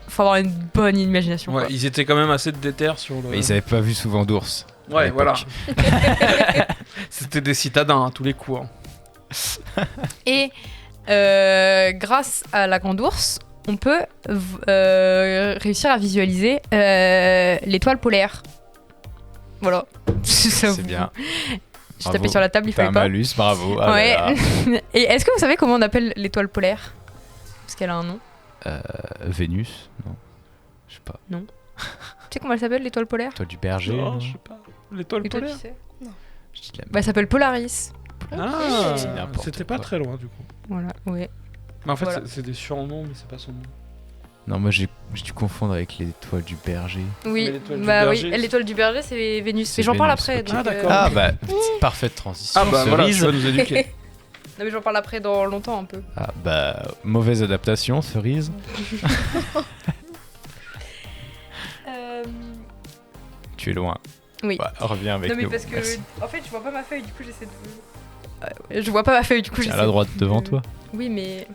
faut avoir une bonne imagination. Ouais, Quoi. ils étaient quand même assez déter sur le. Mais ils avaient pas vu souvent d'ours. à Ouais, l'époque. voilà. C'était des citadins à tous les coups. Hein. Et grâce à la grande ours, on peut réussir à visualiser l'étoile polaire. Voilà. C'est bien. Je Bravo. tapais sur la table, il T'as un fallait pas. malus, bravo. Ah Ouais. là là. Et est-ce que vous savez comment on appelle l'étoile polaire? Parce qu'elle a un nom. Vénus, non. Je sais pas. Tu sais comment elle s'appelle, l'étoile polaire? Toi du berger. Non, non je sais pas. L'étoile Et toi, polaire. tu sais? Je dis de la Bah, elle s'appelle Polaris. Ah, C'est n'importe c'était pas quoi. très loin du coup. Voilà, ouais. Mais en fait, Voilà. c'est des surnoms, mais c'est pas son nom. Non, moi j'ai dû confondre avec l'étoile du berger. Oui, Mais l'étoile du bah berger, oui, c'est- l'étoile du berger, c'est Vénus. C'est Mais j'en parle Vénus, après. ok. donc, Ah, d'accord. Ah bah, petite parfaite transition. Ah bah voilà, tu cerise. vas nous éduquer. Non, mais j'en parle après dans longtemps un peu. Ah bah, mauvaise adaptation, cerise. Tu es loin. Oui. Ouais, reviens avec Non, mais nous. parce que Merci. en fait, je vois pas ma feuille, du coup, j'essaie de. Je vois pas ma feuille, du coup, Tiens, j'essaie. à la droite de- devant toi. Oui, mais.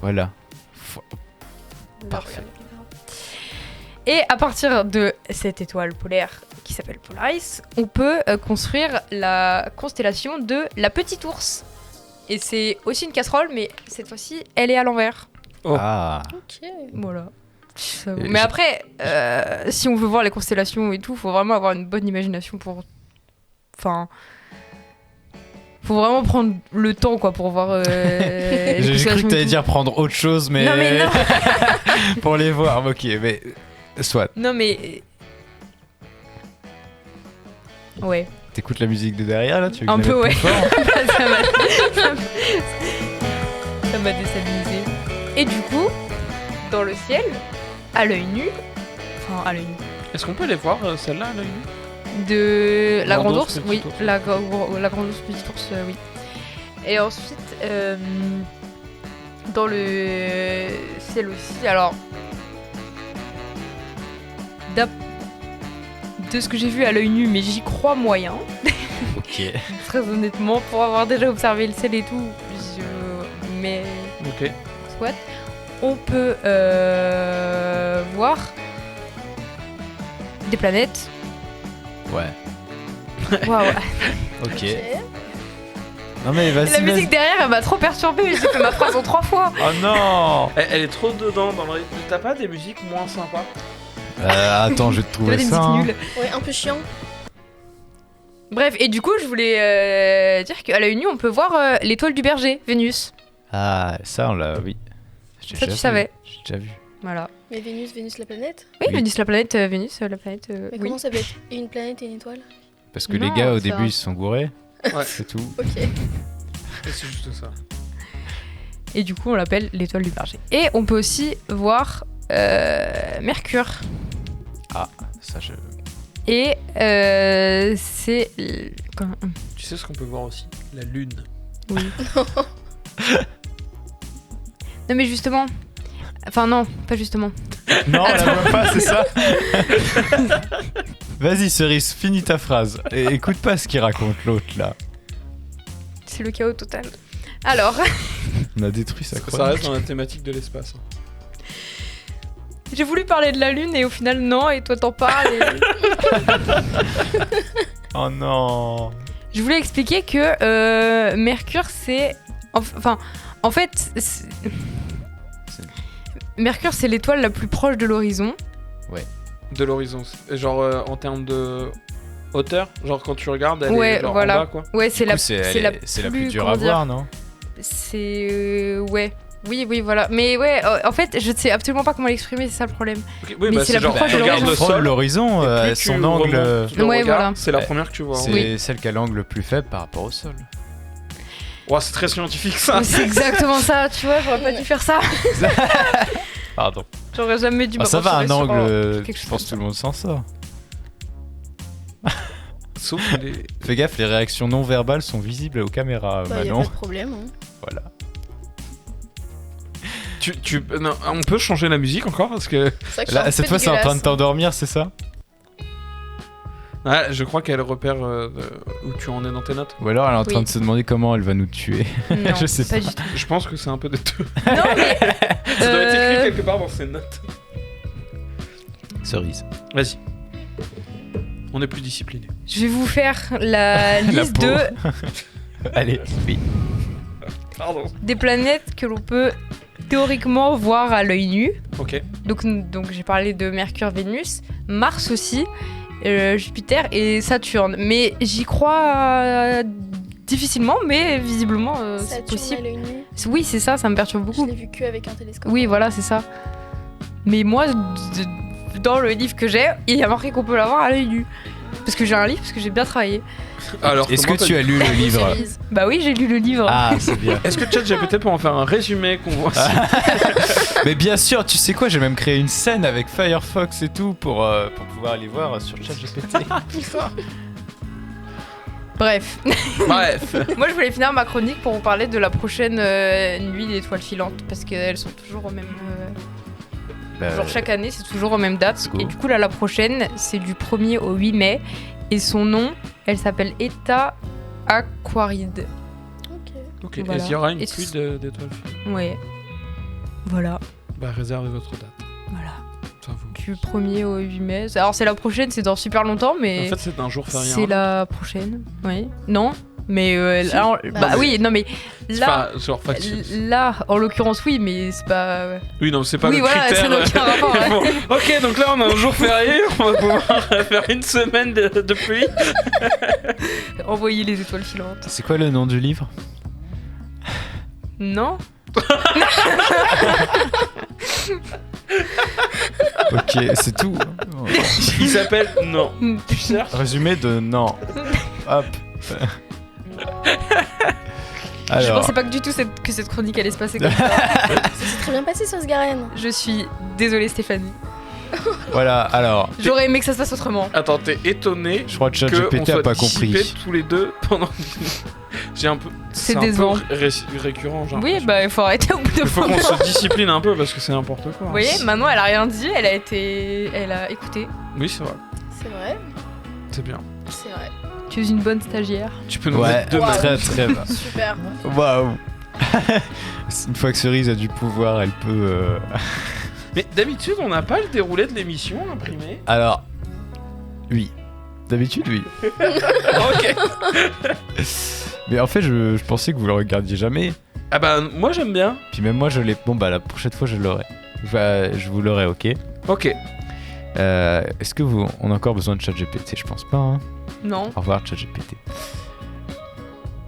Voilà. Là, Parfait. regarde. Et à partir de cette étoile polaire qui s'appelle Polaris, on peut construire la constellation de la petite ours. Et c'est aussi une casserole, mais cette fois-ci, elle est à l'envers. Oh. Ah, Ok. Voilà. Et Mais j'ai- après, si on veut voir les constellations et tout, faut vraiment avoir une bonne imagination pour. Enfin. Faut vraiment prendre le temps, quoi, pour voir. les j'ai cru constellations que et t'allais tout. dire prendre autre chose, mais. Non, mais non. Pour les voir, ok, mais. Soit. Non, mais. Ouais. T'écoutes la musique de derrière là, tu veux que Un je la peu, mette ouais. plus fort Ça m'a déstabilisé. Et du coup, dans le ciel, à l'œil nu, enfin à l'œil nu, Est-ce qu'on peut les voir celle-là à l'œil nu? de la Grande grande ours, ours, petite oui, ours. la grande ours, petite ours, oui. Et ensuite, dans le ciel aussi, alors, de ce que j'ai vu à l'œil nu, mais j'y crois moyen. Ok. Très honnêtement, pour avoir déjà observé le ciel et tout, mais Ok. soit, on peut voir des planètes. Ouais. Waouh. Ok. Non mais vas-y. La musique derrière, elle m'a trop perturbée. J'ai fait ma phrase en 3 fois. Oh non. Elle est trop dedans dans le rythme. T'as pas des musiques moins sympas? Attends, je vais te Tu vois, trouver des ça. musiques hein. nulles. Ouais, un peu chiant. Bref, et du coup, je voulais dire qu'à l'œil nu, on peut voir l'étoile du berger, Vénus. Ah, ça on l'a, oui. J'ai Ça, déjà tu vu. savais. J'ai déjà vu. Voilà. Mais Vénus la planète? Oui, Oui. Vénus, la planète, Vénus, la planète. Mais Oui. comment ça peut être une planète et une étoile? Parce que Non, les gars au c'est début un- ils se sont gourés. Ouais. C'est tout. Ok. C'est juste ça. Et du coup, on l'appelle l'étoile du berger. Et on peut aussi voir Mercure. Ça je. Et c'est. Tu sais ce qu'on peut voir aussi? La lune. Oui. Non, mais justement. Enfin, non, pas justement. Non, on la voit pas, c'est ça. Vas-y Cerise, finis ta phrase. Et écoute pas ce qu'il raconte l'autre là. C'est le chaos total. Alors, On a détruit sa Ça chronique. reste dans la thématique de l'espace. j'ai voulu parler de la Lune et au final, non, et toi t'en parles. Oh non. Je voulais expliquer que Mercure, c'est. Enfin, en fait. Mercure, c'est l'étoile la plus proche de l'horizon. De l'horizon. Genre en termes de hauteur. Genre quand tu regardes, elle Ouais, est genre voilà. en bas quoi. Ouais, c'est Du la, coup, c'est c'est la plus dure comment à dire, voir, non? C'est. Ouais. Oui, voilà. Mais ouais, en fait, je ne sais absolument pas comment l'exprimer, c'est ça le problème. Ok, oui, Mais bah c'est c'est la genre plus proche tu de regardes l'horizon. le Elle frôle sol. l'horizon, et plus tu son angle. remontes le Ouais, regard, voilà. c'est la Ouais. première que tu vois. C'est celle qui a l'angle le plus faible par rapport au sol. Ouais, c'est très scientifique ça. Mais c'est exactement ça, tu vois, j'aurais pas dû faire ça. Pardon. J'aurais jamais dû Ah, ça va, un m'aventurer sur, angle. quelque Je chose pense que tout comme le monde s'en sort. Sauf les. Fais gaffe, les réactions non verbales sont visibles aux caméras, Bah, y a Manon. pas de problème. Hein. Voilà. Non, on peut changer la musique encore parce que. C'est vrai que Là, c'est un cette peu fois, c'est en train de dégueulasse. t'endormir, c'est ça? Ah, je crois qu'elle repère où tu en es dans tes notes. Ou alors elle est en train Oui. de se demander comment elle va nous tuer. Non, Je sais pas. du tout. Je pense que c'est un peu des deux. Non, mais. Ça doit être écrit quelque part dans ses notes. Cerise. Vas-y. On est plus discipliné. Je vais vous faire la liste peau. de Allez, oui. Pardon. des planètes que l'on peut théoriquement voir à l'œil nu. Ok. Donc j'ai parlé de Mercure, Vénus, Mars aussi, Jupiter et Saturne. Mais j'y crois difficilement, mais visiblement c'est Saturne à possible. l'œil nu. Oui, c'est ça, ça me perturbe Je beaucoup. l'ai vu qu'avec un télescope. Oui, voilà, c'est ça. Mais moi, dans le livre que j'ai, il y a marqué qu'on peut l'avoir à l'œil nu. Parce que j'ai un livre, parce que j'ai bien travaillé. Alors, Est-ce que comment tu as lu le livre? Élise. Bah oui, j'ai lu le livre. Ah, c'est bien. Est-ce que ChatGPT peut en faire un résumé qu'on voit ça? Mais bien sûr, tu sais quoi, j'ai même créé une scène avec Firefox et tout pour pouvoir aller voir sur ChatGPT. Bref. Bref. Moi, je voulais finir ma chronique pour vous parler de la prochaine nuit d'étoiles filantes. Parce qu'elles sont toujours au même... Genre chaque année, c'est toujours aux mêmes dates. let's go. Et du coup, là, la prochaine, c'est du 1er au 8 mai. Et son nom, elle s'appelle Eta Aquaride. Ok. Ok, Voilà. est-ce qu'il y aura une Et pluie d'étoiles filantes? Ouais. Voilà. Bah, réservez votre date. Voilà. Ça vous. Du 1er au 8 mai. Alors, c'est la prochaine, c'est dans super longtemps, mais En fait, c'est un jour férié. c'est la prochaine. Oui. Non. Mais là, bah Non, oui, non, mais là, Enfin, genre facile. là, en l'occurrence, oui, mais c'est pas. Oui, non, c'est pas Oui, le voilà, critère. ça n'a aucun rapport, ouais. Bon, ok, donc là, on a un jour férié. On va pouvoir faire une semaine de pluie. Envoyer les étoiles filantes. C'est quoi le nom du livre? Non. Ok, c'est tout. Il s'appelle Non. Tu cherches? Résumé de non. Hop. Je Alors, pensais pas que du tout que cette chronique allait se passer comme ça. Ça s'est très bien passé sur ce Garen. Je suis désolée, Stéphanie. voilà, alors, J'aurais aimé que ça se passe autrement. Attends, t'es étonné je crois que qu'on ChatGPT a soit pas dissipés compris. tous les deux pendant. J'ai un peu. C'est un décevant. peu récurrent, genre. Oui, bah il faut arrêter au bout de Il faut qu'on se discipline un peu parce que c'est n'importe quoi. Vous voyez, Manon, elle a rien dit, elle a écouté. Oui, c'est vrai. C'est vrai. C'est bien. C'est vrai. Tu es une bonne stagiaire. Tu peux nous Ouais, mettre deux Wow. mains. très très bas. Super. Waouh. Une fois que Cerise a du pouvoir, elle peut. Mais d'habitude, on n'a pas le déroulé de l'émission imprimé. Alors, oui. D'habitude, oui. Ok. Mais en fait, je pensais que vous le regardiez jamais. Ah bah, moi j'aime bien. Puis même moi, je l'ai. Bon, bah la prochaine fois, je l'aurai. Je vous l'aurai, ok. Ok. Est-ce que on a encore besoin de ChatGPT? Je pense pas. Hein. Non. Au revoir, ChatGPT.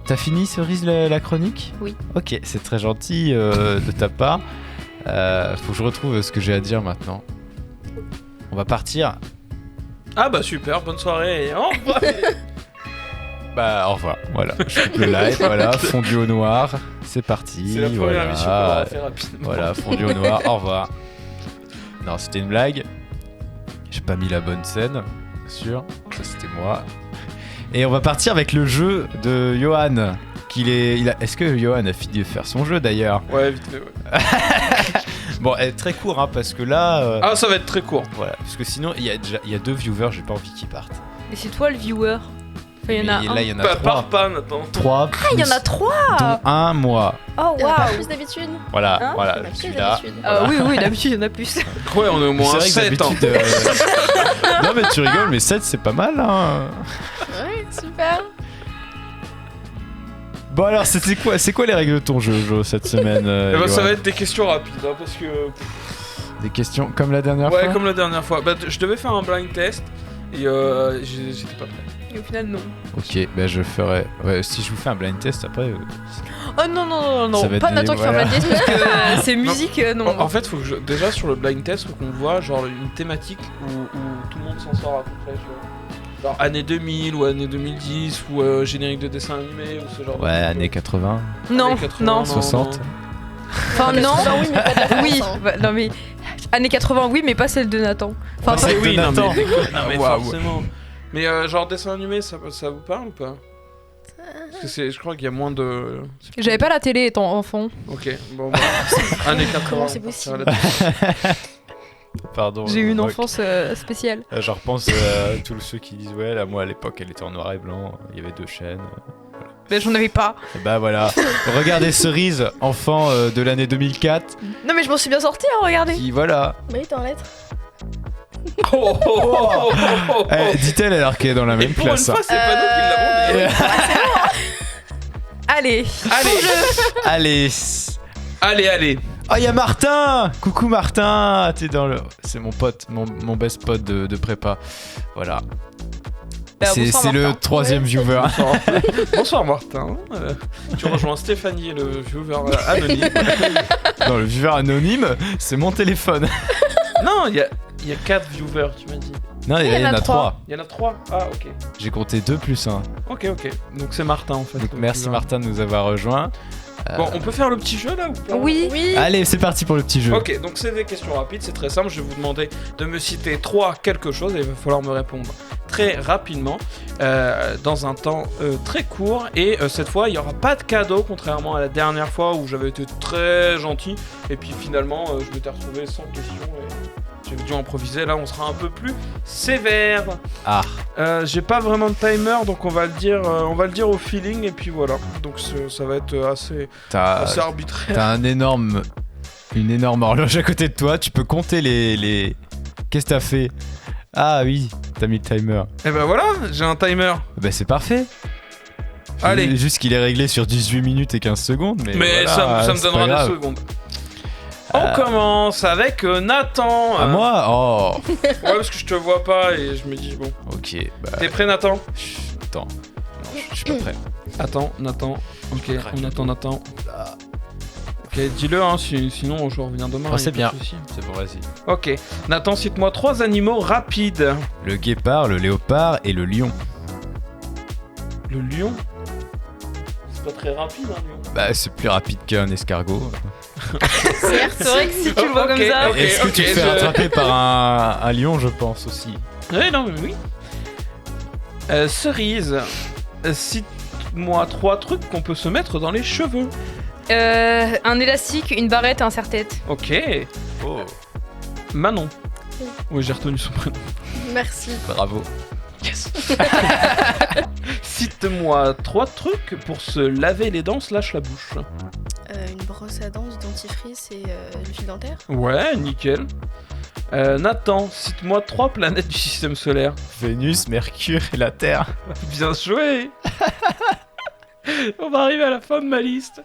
T'as fini, Cerise, la chronique? Oui. Ok, c'est très gentil de ta part. Faut que je retrouve ce que j'ai à dire maintenant. On va partir. Ah bah super, bonne soirée et au revoir. Bah, au revoir. Voilà, je coupe le live. Voilà, fondu au noir. C'est parti. C'est la première voilà. émission qu'on va faire rapidement. Voilà, fondu au noir. Au revoir. Non, c'était une blague. J'ai pas mis la bonne scène, bien sûr. Ça, c'était moi. Et on va partir avec le jeu de Johan. Est-ce que Johan a fini de faire son jeu d'ailleurs? Ouais, vite fait, ouais. Bon, très court, hein, parce que là. Ah, ça va être très court. Voilà, parce que sinon, il y a 2 viewers, j'ai pas envie qu'ils partent. Et c'est toi le viewer. Enfin, il y en a Mais un. là, il y en a Pas 3. pars pas, Nathan. 3. Ah, il y en a 3. Dont un moi. Oh, Il y en a pas waouh. plus d'habitude. Voilà, Hein voilà, Il y en a je suis plus là. d'habitude. Oui, d'habitude, il y en a plus. Ouais, on est au moins C'est vrai que 7 ans. d'habitude, non mais tu rigoles, mais 7 c'est pas mal hein. Ouais, super. Bon alors c'est quoi les règles de ton jeu, Jo, cette semaine Eh ben, ça Johan va être des questions rapides, hein, parce que. Des questions comme la dernière Ouais, fois. comme la dernière fois. Bah, je devais faire un blind test et j'étais pas prêt. Et au final, non. Ok, bah je ferai. Ouais, si je vous fais un blind test après. Oh non, Ça va être pas des- Nathan qui fait voilà. un blind test parce que c'est musique, non. En fait, faut que déjà sur le blind test, faut qu'on voit genre une thématique où tout le monde s'en sort à peu près. Genre année 2000 ou année 2010 ou générique de dessin animé ou ce genre de Ouais, trucs. années 80, Non, Années 80, non. non. 60. Enfin, non. Oui, mais pas de la France, Oui, hein. bah, non mais années 80, oui, mais pas celle de Nathan. Enfin, Ah, pas- c'est oui, non, Nathan. mais, non, mais Waouh. forcément. Mais genre dessin animé, ça vous parle ou pas? Parce que je crois qu'il y a moins de... J'avais pas la télé étant enfant. Ok, bon bah... années 80. Comment c'est on partira possible? là-dessus. Pardon. J'ai eu une ouais. enfance spéciale. Je repense à tous ceux qui disent ouais, là, moi à l'époque elle était en noir et blanc, il y avait 2 chaînes. Mais j'en avais pas. Et bah voilà. Regardez Cerise, enfant de l'année 2004, Non mais je m'en suis bien sortie, hein, regardez. qui voilà. Bah oui, t'es en lettres. Oh, oh, oh, oh, oh, oh. Dit-elle alors qu'elle est dans la Et même pour classe. une fois, c'est pas nous qui l'avons dit. Allez. Allez, Allez. allez. Oh, il y a Martin. Coucou Martin. T'es dans le... C'est mon pote, mon best pote de prépa. Voilà. Bah, C'est bonsoir, le Martin. 3e viewer. Bonsoir, Bonsoir Martin. Tu rejoins Stéphanie, le viewer anonyme. Non, le viewer anonyme, c'est mon téléphone. Non, il y a 4 viewers, tu m'as dit. Non, il y en a 3. Il y en a 3. Ah, ok. J'ai compté 2 plus 1. Ok. Donc c'est Martin en fait. Donc le merci viewer. Martin de nous avoir rejoints. Bon, on peut faire le petit jeu là ou pas? Oui. Oui. Allez, c'est parti pour le petit jeu. Ok, donc c'est des questions rapides, c'est très simple. Je vais vous demander de me citer 3 quelque chose et il va falloir me répondre très rapidement dans un temps très court. Et cette fois, il n'y aura pas de cadeau, contrairement à la dernière fois où j'avais été très gentil. Et puis finalement, je m'étais retrouvé sans question et j'avais dû improviser. Là, on sera un peu plus sévère. Ah. J'ai pas vraiment de timer, donc on va le dire au feeling et puis voilà. Donc ça va être assez arbitraire. T'as une énorme horloge à côté de toi. Tu peux compter les... Qu'est-ce que t'as fait? Ah oui, t'as mis le timer. Et ben voilà, j'ai un timer. Bah c'est parfait. Allez. Juste qu'il est réglé sur 18 minutes et 15 secondes. Mais ça me c'est pas donnera grave. des secondes. On commence avec Nathan. À moi? Oh. Ouais, parce que je te vois pas et je me dis bon. Ok, bah... T'es prêt, Nathan? Attends. Non, je suis pas prêt. Attends, Nathan. Ok, Prêt. on attend Nathan. Ok, dis-le, hein, sinon je reviens demain. Oh, y a c'est pas de bien. souci. C'est bon, vas-y. Ok, Nathan, cite-moi 3 animaux rapides. Le guépard, le léopard et le lion. Le lion? C'est pas très rapide, un lion. Bah c'est plus rapide qu'un escargot. C'est vrai que si tu le vois Ok, comme ça. ok. Est-ce que tu te fais je- attraper par un lion, je pense aussi. Ouais, non, mais oui. Cerise, cite-moi 3 trucs qu'on peut se mettre dans les cheveux. Un élastique, une barrette et un serre-tête. Ok. Oh, Manon. Oui, j'ai retenu son prénom. Merci. bravo. Cite-moi 3 trucs pour se laver les dents / la bouche. Une brosse à dents, du dentifrice et du fil dentaire. Ouais, nickel. Nathan, cite-moi 3 planètes du système solaire. Vénus, Mercure et la Terre. Bien joué. On va arriver à la fin de ma liste.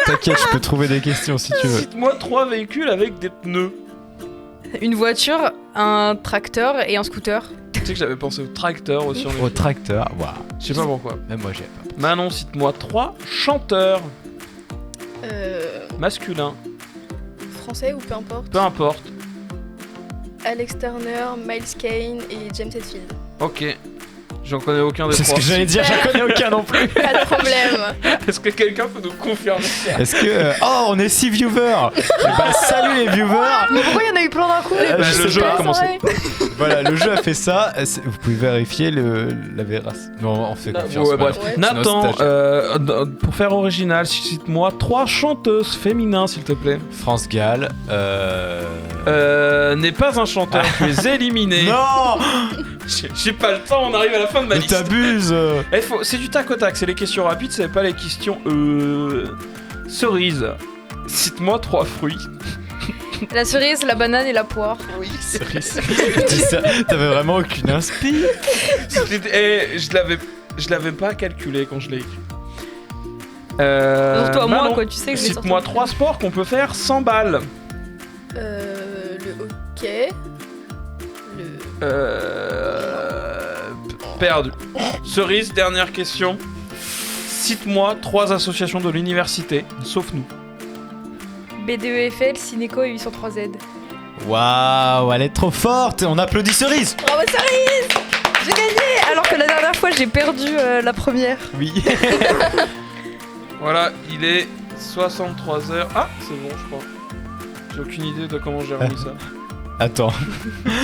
T'inquiète, je peux trouver des questions si tu veux. Cite-moi 3 véhicules avec des pneus. Une voiture, un tracteur et un scooter. Tu sais que j'avais pensé au tracteur aussi. Au tracteur, waouh. Je sais pas pourquoi. Même moi j'ai pas. Manon, cite-moi 3 chanteurs masculins. Français ou peu importe. Peu importe. Alex Turner, Miles Kane et James Hetfield. Ok. J'en connais aucun des C'est ce 3. que j'allais dire, j'en connais aucun non plus. Pas de problème. Est-ce que quelqu'un peut nous confirmer ça? Est-ce que... Oh, on est 6 viewers. Bah salut les viewers. Mais pourquoi il y en a eu plein d'un coup Je le sais jeu pas. a commencé. Voilà, le jeu a fait ça. Vous pouvez vérifier la véracité. Non, on fait confiance. Ouais, voilà. bref. Ouais. Nathan, C'est nos pour faire original, cite-moi 3 chanteuses féminins, s'il te plaît. France Gall. N'est pas un chanteur, tu es éliminé. Non. J'ai pas le temps, on arrive à la fin de ma Mais liste. t'abuses. C'est du tac au tac, c'est les questions rapides, c'est pas les questions. Cerise, cite-moi 3 fruits. La cerise, la banane et la poire. Oui, Cerise. Je dis ça, t'avais vraiment aucune inspi. je l'avais pas calculé quand je l'ai écrit. Surtout à moi, Manon, quoi, tu sais que je vais cite-moi sortir. 3 sports qu'on peut faire sans balle. Le hockey. Perdu. Cerise, dernière question. Cite-moi 3 associations de l'université, sauf nous. BDEFL, Cinéco et 803Z. Waouh, elle est trop forte. On applaudit Cerise. Bravo cerise. J'ai gagné. Alors que la dernière fois j'ai perdu la première. Oui. Voilà, il est 63h. Ah, c'est bon, je crois. J'ai aucune idée de comment j'ai remis ça. Attends,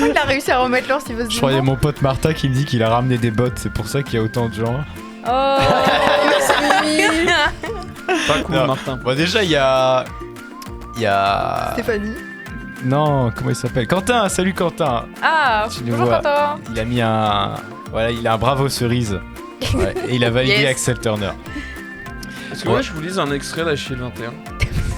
Il a réussi à remettre l'or s'il veut se je croyais mon pote Martha qui me dit qu'il a ramené des bottes, c'est pour ça qu'il y a autant de gens. Oh Pas cool, Non. Martin. Bon, déjà, il y a. Stéphanie. Non, comment il s'appelle? Quentin, salut Quentin. Ah, Tu nous bonjour vois. Quentin. Il a mis un. Voilà, il a un bravo cerise. Ouais, et il a validé Yes. Axel Turner. Est-ce que Ouais. moi je vous lise un extrait d'Achille 21?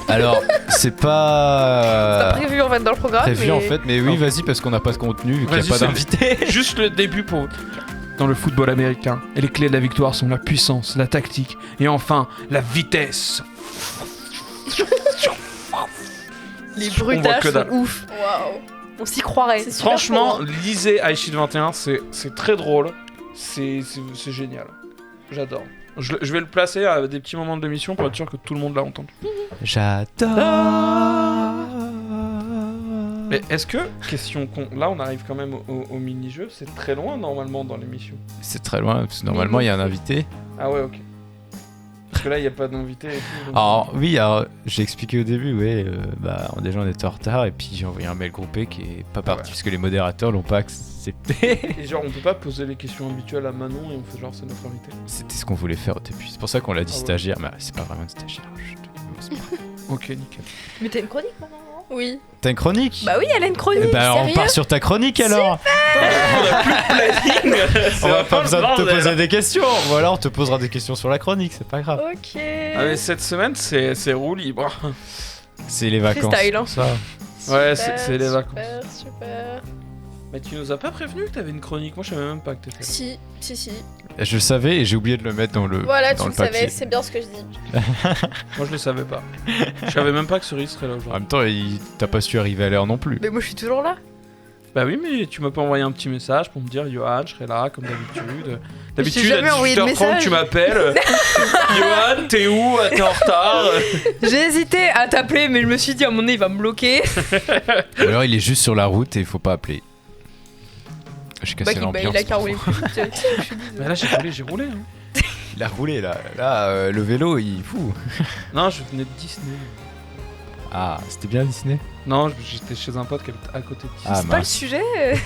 Alors, c'est pas. T'as prévu en fait dans le programme. prévu mais... en fait, mais oui, Non. vas-y, parce qu'on n'a pas de contenu, vu qu'il n'y a Vas-y, pas c'est- d'invité. Juste le début pour. Dans le football américain, et les clés de la victoire sont la puissance, la tactique et enfin la vitesse. Les On voit bruitages que dalle. sont ouf. Waouh. On s'y croirait. C'est super Franchement, fort, hein. lisez Aishid 21, c'est très drôle, c'est génial. J'adore. Je vais le placer à des petits moments de l'émission pour être sûr que tout le monde l'a entendu. J'adore. Mais est-ce que, question con, là on arrive quand même au mini-jeu, c'est très loin normalement dans l'émission. C'est très loin, parce que normalement, il y a un invité. Ah ouais, ok. Parce que là il n'y a pas d'invité et tout. donc- Alors, oui, alors, j'ai expliqué au début, ouais, bah, déjà on était en retard, et puis j'ai envoyé un mail groupé qui est pas parti, Ouais. parce que les modérateurs l'ont pas accepté. Et genre on peut pas poser les questions habituelles à Manon et on fait genre c'est notre invité. C'était ce qu'on voulait faire au début. C'est pour ça qu'on l'a dit Ah ouais. stagiaire, mais c'est pas vraiment une stagiaire. C'est pas grave. Ok, nickel. Mais t'as une chronique maintenant, non? Oui. T'as une chronique? Bah oui, elle a une chronique. Eh ben, on sérieux part sur ta chronique alors. On va pas besoin de te poser des questions. Voilà, on te posera des questions sur la chronique, c'est pas grave. Ok. Ah mais cette semaine c'est roue libre. C'est les vacances. Freestyle, hein. Ça. Ouais, Super, c'est les vacances. Super, super. Mais tu nous as pas prévenu que t'avais une chronique, moi je savais même pas que t'étais là. Si, si. Je le savais et j'ai oublié de le mettre dans le, Voilà, dans tu le le savais, papier. c'est bien ce que je dis. Moi je le savais pas. Je savais même pas que Cerise serait là En aujourd'hui. même temps, t'as pas su arriver à l'heure non plus. Mais moi je suis toujours là. Bah oui mais tu m'as pas envoyé un petit message pour me dire Johan je serai là comme d'habitude. D'habitude J'ai jamais à envoyé de 18h30 message. tu m'appelles. Johan t'es où? T'es en retard? J'ai hésité à t'appeler, mais je me suis dit à mon nez il va me bloquer. Ou alors il est juste sur la route et il faut pas appeler. J'ai Bah, cassé il l'ambiance. a qu'à rouler plus vite. Bah là j'ai roulé hein. Il a roulé là. Là, le vélo, il fout. Non je venais de Disney. Ah, c'était bien Disney. Non j'étais chez un pote qui habite à côté de Disney. Ah, C'est pas le mince. sujet.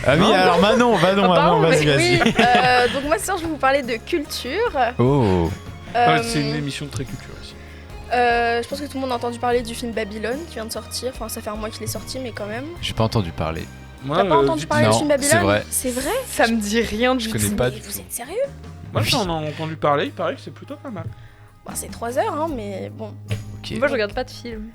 Ah oui, Non. alors Manon, pardon, vas-y, mais vas-y. Oui, donc moi ce soir je vais vous parler de culture. Oh, Ouais, c'est une émission très culturelle aussi. Je pense que tout le monde a entendu parler du film Babylone qui vient de sortir. Enfin, ça fait un mois qu'il est sorti, mais quand même. j'ai pas entendu parler. Moi, T'as pas entendu parler non, du film Babylone c'est vrai. C'est vrai. Ça me dit rien du Je tout. connais pas Mais du vous tout. êtes sérieux? Moi j'en ai entendu parler, il paraît que c'est plutôt pas mal. Bon, c'est 3 heures, hein, mais bon. Ok. Moi je regarde pas de film.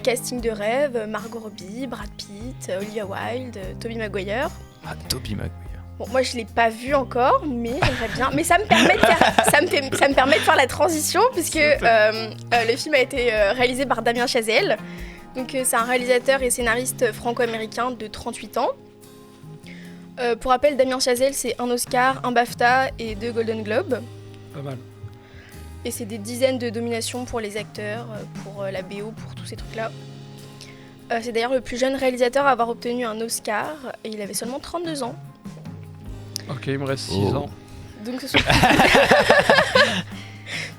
Casting de rêve, Margot Robbie, Brad Pitt, Olivia Wilde, Tobey Maguire. Ah, Tobey Maguire. Bon, moi je l'ai pas vu encore, mais j'aimerais bien. Mais ça me permet de faire, ça me permet de faire la transition puisque le film a été réalisé par Damien Chazelle. Donc c'est un réalisateur et scénariste franco-américain de 38 ans. Pour rappel, Damien Chazelle c'est un Oscar, un BAFTA et 2 Golden Globes. Pas mal. Et c'est des dizaines de nominations pour les acteurs, pour la BO, pour tous ces trucs-là. C'est d'ailleurs le plus jeune réalisateur à avoir obtenu un Oscar et il avait seulement 32 ans. Ok, il me reste 6 Oh. ans. Donc, ce sont...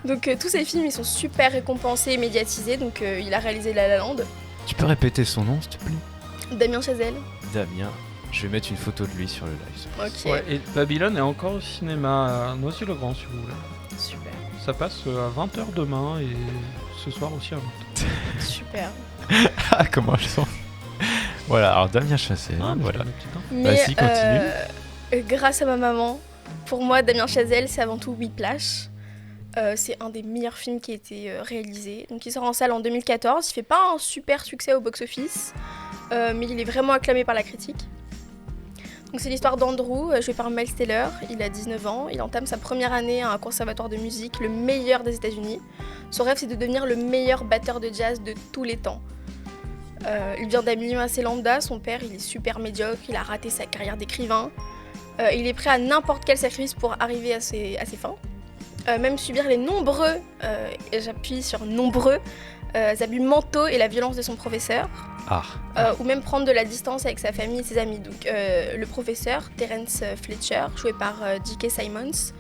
Donc tous ces films ils sont super récompensés et médiatisés. Donc il a réalisé La La Land, Tu peux répéter son nom, s'il te plaît? Damien Chazelle. Damien. Je vais mettre une photo de lui sur le live. Ok, Ouais, et Babylone est encore au cinéma à Noisy-le-Grand si vous voulez. super, Ça passe à 20h demain et ce soir aussi à 20h. super. Ah, comment je sens. Voilà, alors Damien Chazelle, voilà. Mais Vas-y, continue. grâce à ma maman, pour moi Damien Chazelle c'est avant tout Whiplash. C'est un des meilleurs films qui a été réalisé. Donc il sort en salle en 2014. Il fait pas un super succès au box-office, mais il est vraiment acclamé par la critique. Donc c'est l'histoire d'Andrew, joué par Miles Teller. Il a 19 ans, il entame sa première année à un conservatoire de musique, le meilleur des États-Unis. Son rêve c'est de devenir le meilleur batteur de jazz de tous les temps. Il vient d'un milieu assez lambda, son père il est super médiocre, il a raté sa carrière d'écrivain. Il est prêt à n'importe quel sacrifice pour arriver à ses fins. Même subir les nombreux, et j'appuie sur nombreux, abus mentaux et la violence de son professeur. Ou même prendre de la distance avec sa famille et ses amis. Donc le professeur, Terence Fletcher, joué par J.K. Simmons,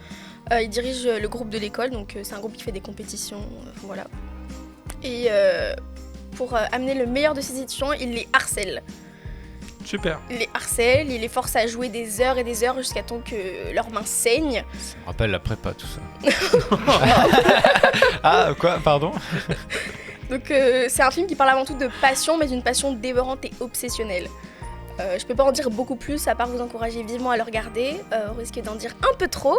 il dirige le groupe de l'école, donc c'est un groupe qui fait des compétitions, voilà. Et pour amener le meilleur de ses étudiants, il les harcèle. Super. Il les harcèle, il les force à jouer des heures et des heures jusqu'à temps que leurs mains saignent. Ça me rappelle la prépa, tout ça. Ah, quoi, pardon? Donc c'est un film qui parle avant tout de passion, mais d'une passion dévorante et obsessionnelle. Je peux pas en dire beaucoup plus, à part vous encourager vivement à le regarder, au risque d'en dire un peu trop.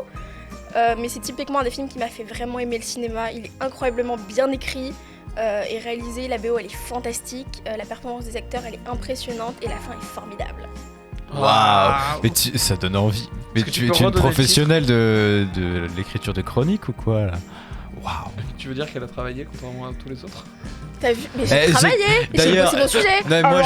Mais c'est typiquement un des films qui m'a fait vraiment aimer le cinéma. Il est incroyablement bien écrit et réalisé, la BO elle est fantastique, la performance des acteurs elle est impressionnante et la fin est formidable. Waouh! Mais ça donne envie. Mais Est-ce que tu tu peux es une redonner le professionnelle de l'écriture de chroniques ou quoi là? Waouh! Tu veux dire qu'elle a travaillé contrairement à tous les autres? T'as vu? Mais j'ai travaillé! Et j'ai d'ailleurs, bossé mon sujet! Non, mais moi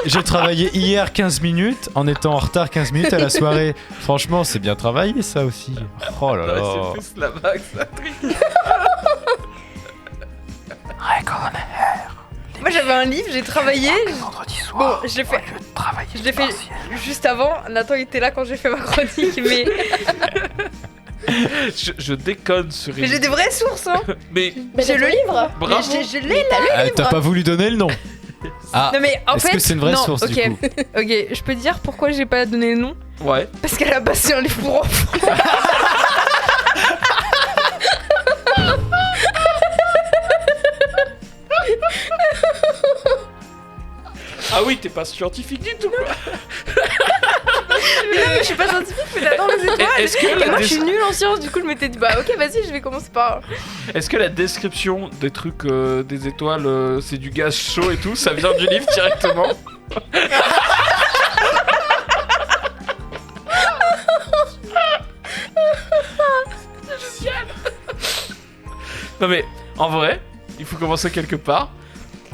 j'ai travaillé hier 15 minutes en étant en retard 15 minutes à la soirée. Franchement, c'est bien travaillé ça aussi. Oh là là. C'est plus la vague, ça triche. Moi j'avais un livre, j'ai travaillé. Bon, je l'ai fait juste avant. Nathan était là quand j'ai fait ma chronique, mais Je déconne sur j'ai des vraies sources, hein. Mais J'ai le livre. Bravo. Mais je l'ai là. Ah, t'as pas voulu donner le nom? Ah, Non mais en est-ce fait, que c'est une vraie non, source ok. du coup? Ok, je peux dire pourquoi j'ai pas donné le nom? ouais. Parce qu'elle a passé un livre pour enfants. Ah oui, t'es pas scientifique du tout quoi. Mais non, mais je suis pas scientifique, mais j'adore les étoiles. Est-ce que Et la moi je des- suis nulle en sciences, du coup je m'étais dit bah ok vas-y je vais commencer par... Est-ce que la description des trucs des étoiles, c'est du gaz chaud et tout, ça vient du livre directement? Non mais en vrai, il faut commencer quelque part.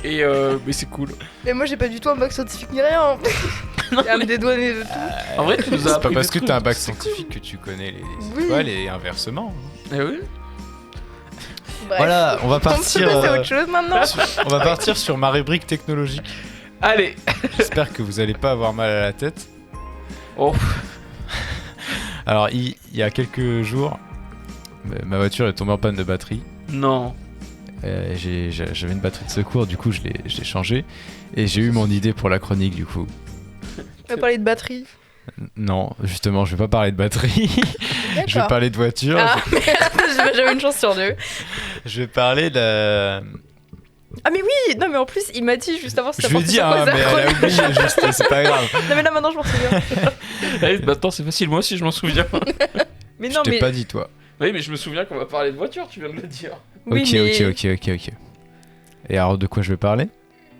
Et mais c'est cool. Mais moi j'ai pas du tout un bac scientifique ni rien. À me dédouaner de tout. En vrai, tu nous as C'est appris pas parce des que t'as un trucs, bac c'est cool. scientifique que tu connais les Oui. étoiles et inversement. Eh oui. Bref. Voilà, on va On peut partir. passer à autre chose maintenant. On va partir sur ma rubrique technologique. Allez. J'espère que vous allez pas avoir mal à la tête. Oh. Alors, il y a quelques jours, ma voiture est tombée en panne de batterie. Non. J'avais une batterie de secours, du coup je l'ai changée. Et j'ai eu mon idée pour la chronique, du coup. On va parler de batterie. Non, justement, je vais pas parler de batterie. Je vais parler de voiture. Ah merde, j'avais une chance sur deux. Je vais parler de... Ah mais oui, non mais en plus il m'a dit juste avant si ça Je vais portait dire, sur quoi, hein, sa mais elle a chronique. oublié, juste, c'est pas grave. Non mais là maintenant je m'en souviens. Allez, maintenant c'est facile, moi aussi je m'en souviens. Mais Je non t'ai mais... pas dit, toi. Oui, mais je me souviens qu'on va parler de voiture, tu viens de le dire. Oui, ok, mais... ok. Et alors, de quoi je vais parler?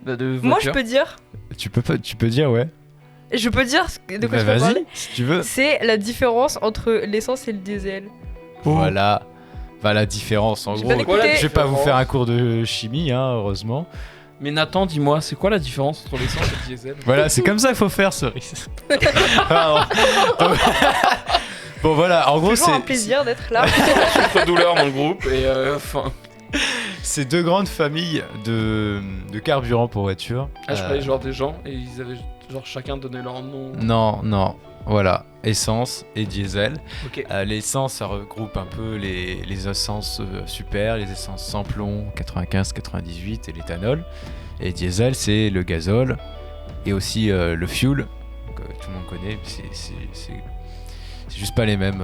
Bah, de Moi je voiture. peux dire... Tu peux dire, ouais. Je peux dire de quoi Bah, je peux parler. vas-y, si tu veux. C'est la différence entre l'essence et le diesel. Voilà. Bah, la différence, en J'ai gros. pas écouté. Je vais pas vous faire un cours de chimie, hein, heureusement. Mais Nathan, dis-moi, c'est quoi la différence entre l'essence et le diesel? Voilà, c'est comme ça qu'il faut faire, Cerise. Pardon. Bon, voilà, en gros, Toujours un c'est plaisir d'être là. Douleur dans le groupe et enfin. c'est deux grandes familles de carburant pour voiture. Ah, je croyais genre des gens et ils avaient genre chacun donné leur nom. Non, voilà, essence et diesel. Ok. L'essence, ça regroupe un peu les essences super, les essences sans plomb, 95, 98 et l'éthanol. Et diesel, c'est le gazole et aussi le fuel, que tout le monde connaît. C'est juste pas les mêmes,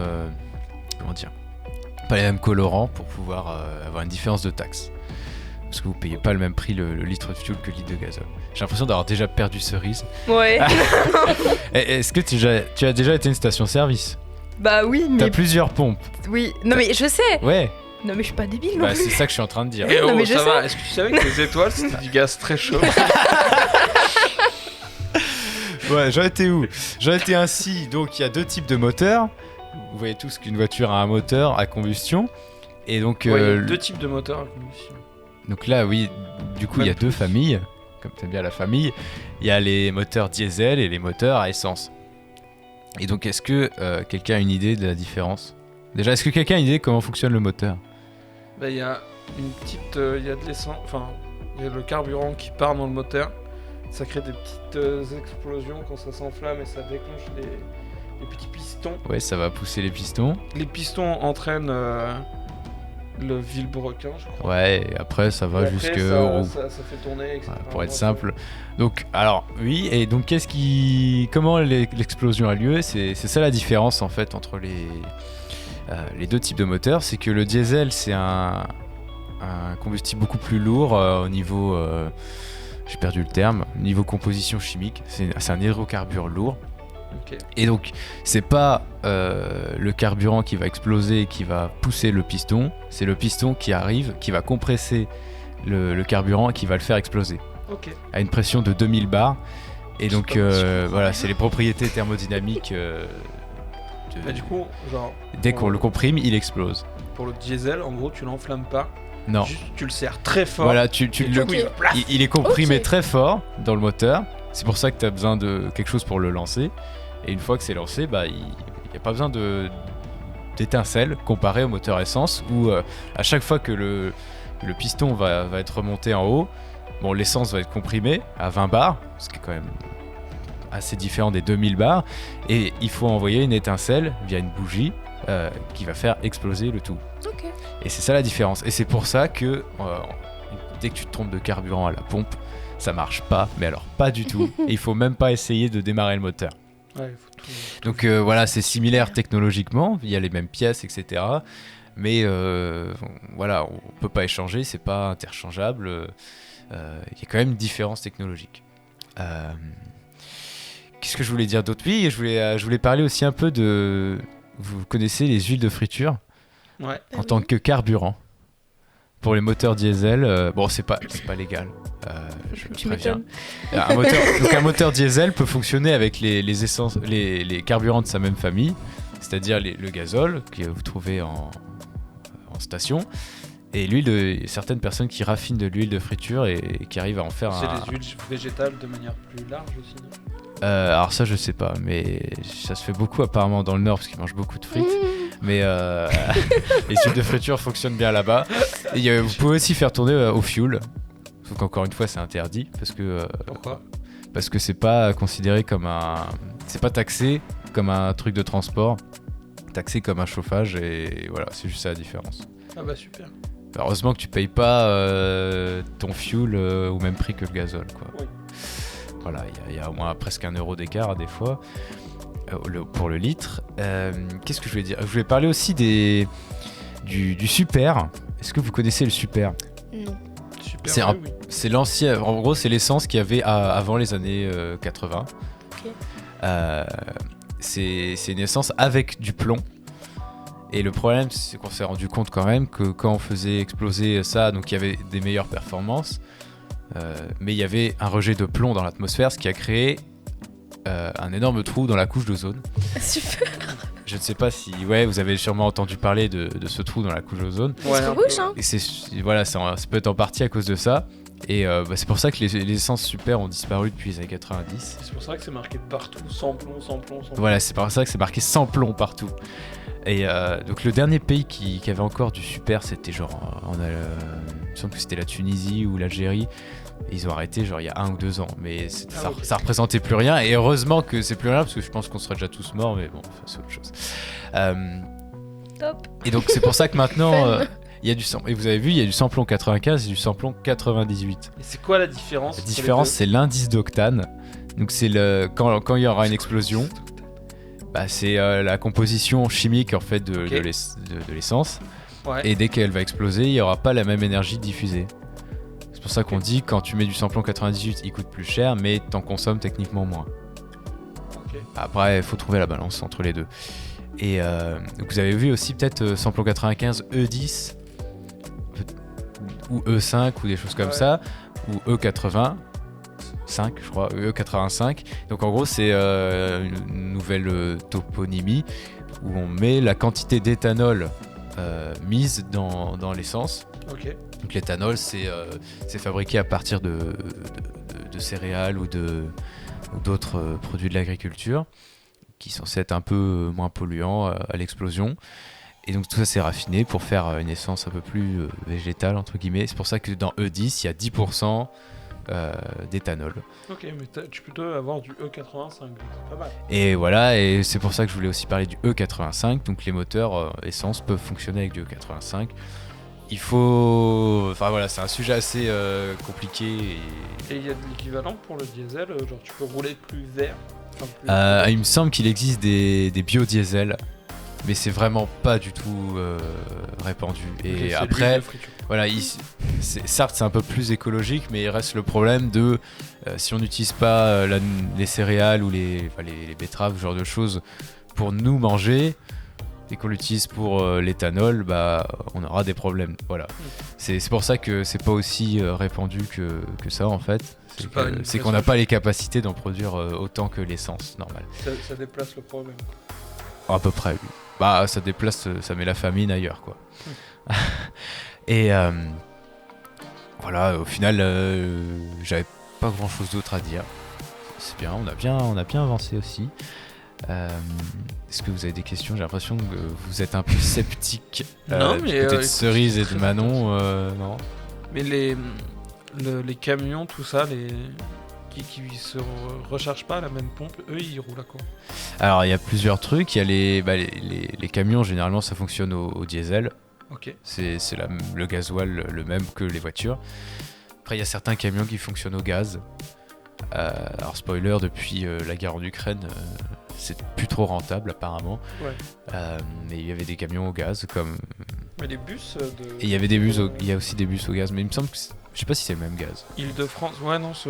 comment dire, pas les mêmes colorants pour pouvoir avoir une différence de taxe. Parce que vous payez pas le même prix le litre de fuel que le litre de gazole. J'ai l'impression d'avoir déjà perdu Cerise. Ouais. Est-ce que tu as déjà été une station-service? Bah oui, T'as mais... plusieurs pompes. Oui. Non mais je sais. Ouais, Non mais je suis pas débile non bah, plus. c'est ça que je suis en train de dire. Eh Non, oh, mais je ça sais. va, est-ce que tu savais que les étoiles c'était du gaz très chaud? Ouais, j'en étais où? J'en étais ainsi, donc il y a deux types de moteurs. Vous voyez tous qu'une voiture a un moteur à combustion. Et donc, Ouais, il y a le- deux types de moteurs à combustion. donc là, oui, du coup, il y a Même deux plus. familles. Comme t'aimes bien la famille, il y a les moteurs diesel et les moteurs à essence. Et donc, est-ce que quelqu'un a une idée de la différence? Déjà, est-ce que quelqu'un a une idée de comment fonctionne le moteur? Bah, il y a une petite. Il y a de l'essence. Enfin, il y a le carburant qui part dans le moteur. Ça crée des petites explosions quand ça s'enflamme et ça déclenche les petits pistons. Ouais, ça va pousser les pistons. Les pistons entraînent le vilebrequin, je crois. Ouais, et après ça va Et après, jusque ça, au- ça fait tourner, etc. voilà, pour être simple. Donc, alors, oui, et donc comment l'explosion a lieu? C'est ça la différence en fait entre les deux types de moteurs. C'est que le diesel, c'est un combustible beaucoup plus lourd au niveau, j'ai perdu le terme, niveau composition chimique. C'est un hydrocarbure lourd. Ok. Et donc, c'est pas le carburant qui va exploser et qui va pousser le piston, c'est le piston qui arrive, qui va compresser le carburant et qui va le faire exploser Ok. à une pression de 2000 bars. Et C'est donc, pas mal. voilà, c'est les propriétés thermodynamiques. Mais du coup, genre, Dès qu'on le comprime, il explose. pour le diesel, en gros, tu l'enflammes pas. Non. Juste, tu le serres très fort. Voilà, tu et du le, coup, il plaf. il est comprimé Ok. très fort dans le moteur. C'est pour ça que tu as besoin de quelque chose pour le lancer. Et une fois que c'est lancé, bah, il n'y a pas besoin d'étincelles comparé au moteur essence où à chaque fois que le piston va être remonté en haut, bon, l'essence va être comprimée à 20 bars, ce qui est quand même assez différent des 2000 bars. Et il faut envoyer une étincelle via une bougie qui va faire exploser le tout. Ok. Et c'est ça la différence. Et c'est pour ça que dès que tu te trompes de carburant à la pompe, ça marche pas, mais alors pas du tout. Et il faut même pas essayer de démarrer le moteur. Ouais, il faut tout. Donc voilà, c'est similaire technologiquement, il y a les mêmes pièces, etc. Mais voilà, on peut pas échanger, c'est pas interchangeable. Il y a quand même une différence technologique. Qu'est-ce que je voulais dire d'autre? Oui, je voulais parler aussi un peu de... Vous connaissez les huiles de friture Ouais. en tant que carburant pour les moteurs diesel. Bon, c'est pas légal. Je Tu préviens. m'étonnes. Un moteur diesel peut fonctionner avec les essences, les carburants de sa même famille, c'est-à-dire le gazole que vous trouvez en station, et certaines personnes qui raffinent de l'huile de friture et qui arrivent à en faire C'est un. des huiles végétales de manière plus large aussi, non? Alors ça je sais pas, mais ça se fait beaucoup apparemment dans le nord parce qu'ils mangent beaucoup de frites. Mais les huiles de friture fonctionnent bien là-bas. Et vous pouvez aussi faire tourner au fioul. Sauf qu'encore une fois c'est interdit Pourquoi? parce que c'est pas considéré comme c'est pas taxé comme un truc de transport, taxé comme un chauffage, et voilà, c'est juste ça la différence. Ah bah super. Heureusement que tu payes pas ton fuel au même prix que le gazole, quoi. Oui. Voilà, il y a au moins presque 1 euro d'écart des fois pour le litre. Qu'est-ce que je voulais dire? Je voulais parler aussi du super. Est-ce que vous connaissez le super? Non. Super. C'est oui, oui. C'est l'ancien, en gros c'est l'essence qu'il y avait avant les années 80. Ok. C'est une essence avec du plomb. Et le problème, c'est qu'on s'est rendu compte quand même que quand on faisait exploser ça, donc il y avait des meilleures performances, mais il y avait un rejet de plomb dans l'atmosphère, ce qui a créé un énorme trou dans la couche d'ozone. Super. Je ne sais pas si, ouais, vous avez sûrement entendu parler de ce trou dans la couche d'ozone. Ouais, C'est un rouge, peu. hein. Et voilà, ça peut être en partie à cause de ça. Et c'est pour ça que les essences super ont disparu depuis les années 90. C'est pour ça que c'est marqué partout, sans plomb, sans plomb, sans plomb. Voilà, c'est pour ça que c'est marqué sans plomb partout. Et donc le dernier pays qui avait encore du super, c'était genre, il me semble que c'était la Tunisie ou l'Algérie. Et ils ont arrêté genre il y a 1 ou 2 ans, mais ça représentait plus rien. Et heureusement que c'est plus rien parce que je pense qu'on serait déjà tous morts, mais bon, c'est autre chose. Top. Et donc c'est pour ça que maintenant Fun. il y a du et vous avez vu, il y a du samplon 95 et du samplon 98. Et c'est quoi la différence? La différence, c'est l'indice d'octane. Donc c'est quand il y aura une explosion, bah, c'est la composition chimique en fait de l'essence. Ouais. Et dès qu'elle va exploser, il n'y aura pas la même énergie diffusée. C'est pour ça qu'on dit quand tu mets du samplon 98, il coûte plus cher, mais t'en consommes techniquement moins. Ok. Après, il faut trouver la balance entre les deux. Et donc vous avez vu aussi peut-être samplon 95 E10 ou E5 ou des choses comme Ouais. ça, ou E80. 5 je crois, E85. Donc en gros c'est une nouvelle toponymie où on met la quantité d'éthanol mise dans l'essence. Ok. Donc l'éthanol c'est fabriqué à partir de céréales ou d'autres produits de l'agriculture qui sont censés être un peu moins polluants à l'explosion. Et donc tout ça c'est raffiné pour faire une essence un peu plus végétale entre guillemets. C'est pour ça que dans E10 il y a 10% d'éthanol. Ok, mais tu peux avoir du E85, donc c'est pas mal. Et voilà, et c'est pour ça que je voulais aussi parler du E85. Donc les moteurs essence peuvent fonctionner avec du E85. il faut... Enfin voilà, c'est un sujet assez compliqué. Et il y a de l'équivalent pour le diesel, genre tu peux rouler plus vert. Il me semble qu'il existe des biodiesels, mais c'est vraiment pas du tout répandu. Et après, voilà, certes c'est un peu plus écologique, mais il reste le problème de si on n'utilise pas les céréales ou les betteraves, ce genre de choses, pour nous manger, et qu'on l'utilise pour l'éthanol, bah on aura des problèmes. Voilà. C'est pour ça que c'est pas aussi répandu que ça en fait. C'est qu'on n'a pas les capacités d'en produire autant que l'essence normale. Ça déplace le problème. À peu près, oui. Bah ça déplace, ça met la famine ailleurs quoi. Et voilà, au final, j'avais pas grand chose d'autre à dire. C'est bien, on a bien avancé aussi. Est-ce que vous avez des questions? J'ai l'impression que vous êtes un peu sceptique. Non, mais peut-être Cerise et de Manon, non. Mais les camions, tout ça, qui se rechargent pas à la même pompe, eux ils roulent à quoi? Alors il y a plusieurs trucs. Il y a les camions, généralement ça fonctionne au diesel. Ok. C'est le gasoil le même que les voitures. Après il y a certains camions qui fonctionnent au gaz. Alors spoiler, depuis la guerre en Ukraine, c'est plus trop rentable apparemment. Ouais. Mais il y avait des camions au gaz comme. Mais les bus Et il y avait des bus, il y a aussi des bus au gaz, mais il me semble que je sais pas si c'est le même gaz. Île-de-France, ouais non, c'est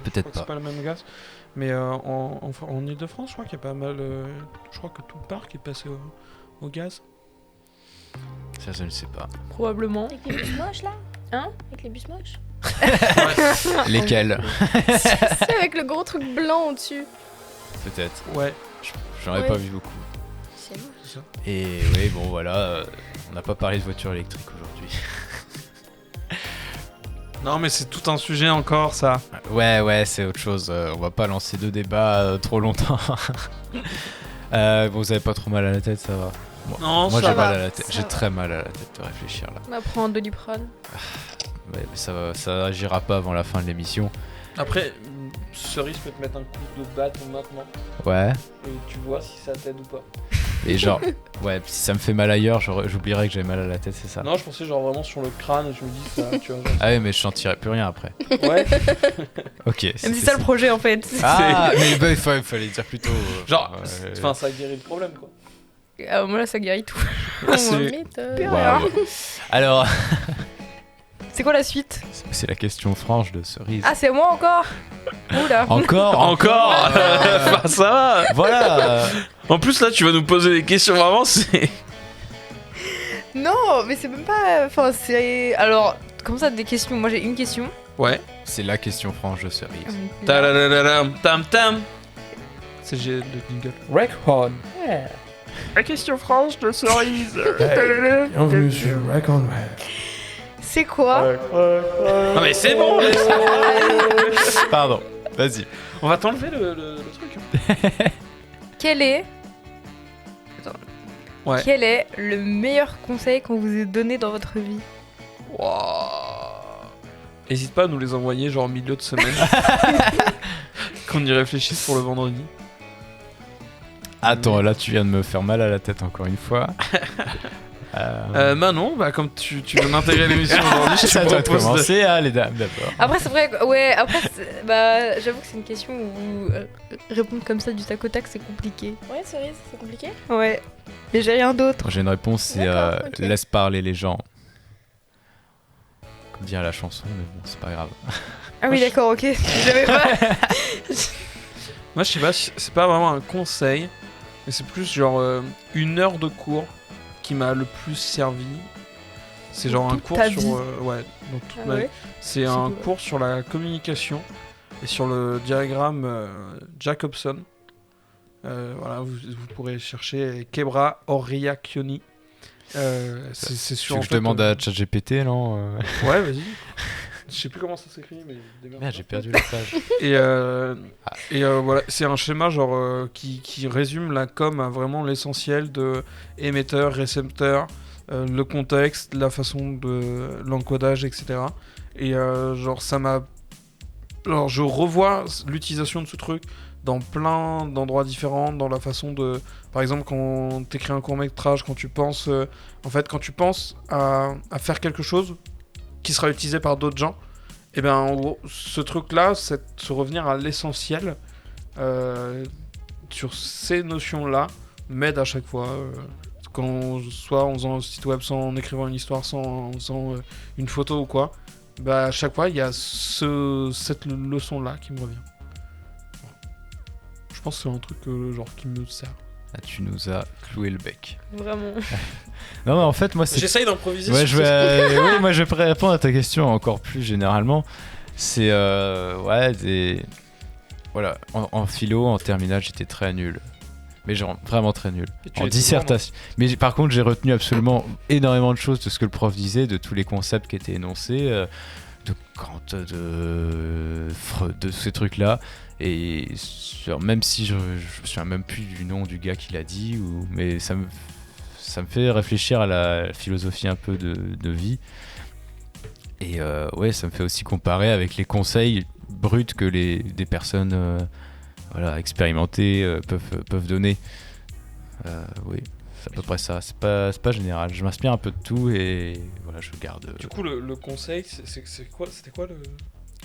Peut-être pas. C'est pas le même gaz. Mais en Île-de-France, je crois qu'il y a pas mal. Je crois que tout le parc est passé au gaz. Ça je ne sais pas. Probablement. Avec les bus moches là? Hein? Avec les bus moches? Lesquels? C'est avec le gros truc blanc au-dessus. Peut-être. Ouais. J'en ai Ouais. pas vu beaucoup. C'est moche. C'est ça. Et oui, bon voilà, on n'a pas parlé de voiture électrique aujourd'hui. Non mais c'est tout un sujet encore ça. Ouais, c'est autre chose. On va pas lancer de débat trop longtemps. Bon, vous avez pas trop mal à la tête, ça va. Non, Moi ça j'ai va. mal à la tête. ça J'ai va. très mal à la tête de réfléchir là. On va prendre Doliprane. Ouais, mais ça agira pas avant la fin de l'émission. Après, Cerise peut te mettre un coup de batte maintenant Ouais. et tu vois si ça t'aide ou pas. Et genre, ouais, si ça me fait mal ailleurs, j'oublierais que j'ai mal à la tête, c'est ça. Non, je pensais genre vraiment sur le crâne, je me dis ça, tu vois. Ah ouais, mais je sentirais plus rien après. Ouais. Ok. Mais c'est ça le projet en fait. Ah, mais bah, il fallait dire plutôt. Genre, ouais. enfin ça guérit le problème quoi. Ah, moi là ça guérit tout. c'est- Waouh. Alors, C'est quoi la suite? c'est la question franche de Cerise. Ah, c'est moi encore? Oula. Encore. Enfin, ça va. Voilà. En plus là, tu vas nous poser des questions vraiment, c'est. Non, mais c'est même pas. Enfin, c'est. Alors, comment ça, des questions? Moi j'ai une question. Ouais. C'est la question franche de Cerise. Tadadadadam, tam tam. C'est le jingle. Record. La question franche de Cerise. Bienvenue sur Rack on Web. C'est quoi? Non mais c'est bon. Pardon. Vas-y. On va t'enlever le truc. Quel est. Attends. Ouais. Quel est le meilleur conseil qu'on vous ait donné dans votre vie? N'hésite pas à nous les envoyer genre en milieu de semaine. Qu'on y réfléchisse pour le vendredi. Attends, là tu viens de me faire mal à la tête encore une fois. Manon, bah comme tu veux m'intégrer l'émission aujourd'hui, je ça te doit propose de... commencer, hein, les dames, d'abord. Après, c'est vrai que. Ouais, après, bah, j'avoue que c'est une question où répondre comme ça du tac au tac, c'est compliqué. Ouais, Cerise, c'est compliqué. Ouais. Mais j'ai rien d'autre. J'ai une réponse, c'est D'accord, ok. laisse parler les gens. Comme dire la chanson, mais bon, c'est pas grave. Ah oui, d'accord, ok. J'avais pas. Moi je sais pas, c'est pas vraiment un conseil, mais c'est plus genre une heure de cours qui m'a le plus servi. C'est genre un Toute cours ta sur... vie. ouais, donc toute Ah ma vie. ouais. C'est C'est un cool. cours sur la communication et sur le diagramme Jacobson. Voilà, vous pourrez chercher Kebra Oriakioni. C'est Tu sur... veux que je demande à ChatGPT, non Ouais, vas-y. Je sais plus comment ça s'écrit, mais... Merde, j'ai perdu la page. Et voilà, c'est un schéma genre qui résume la com à vraiment l'essentiel de émetteur, récepteur, le contexte, la façon de l'encodage, etc. Et genre ça m'a Alors, je revois l'utilisation de ce truc dans plein d'endroits différents, dans la façon de... Par exemple, quand t'écris un court-métrage, quand tu penses... quand tu penses à faire quelque chose qui sera utilisé par d'autres gens, et bien, en gros, ce truc-là, c'est se revenir à l'essentiel sur ces notions-là, m'aide à chaque fois. Soit en faisant un site web, soit en écrivant une histoire, soit en faisant une photo ou quoi, bah, à chaque fois, il y a cette leçon-là qui me revient. Je pense que c'est un truc qui me sert. Ah, tu nous as cloué le bec. Vraiment. Non, mais en fait, moi, c'est... J'essaye d'improviser. Ouais, sur ce- oui, moi je vais répondre à ta question encore plus généralement. C'est voilà, en philo, en terminale, j'étais très nul. Mais genre vraiment très nul. Et tu En étais dissertation. Mais par contre, j'ai retenu absolument énormément de choses de ce que le prof disait, de tous les concepts qui étaient énoncés, de Kant, de ces trucs-là. Et même si je me souviens même plus du nom du gars qui l'a dit, mais ça me fait réfléchir à la philosophie un peu de vie. Et ouais, ça me fait aussi comparer avec les conseils bruts que des personnes expérimentées peuvent donner. Oui, c'est à peu près ça. C'est pas général. Je m'inspire un peu de tout et voilà, je garde. Du coup, le conseil, c'était quoi le...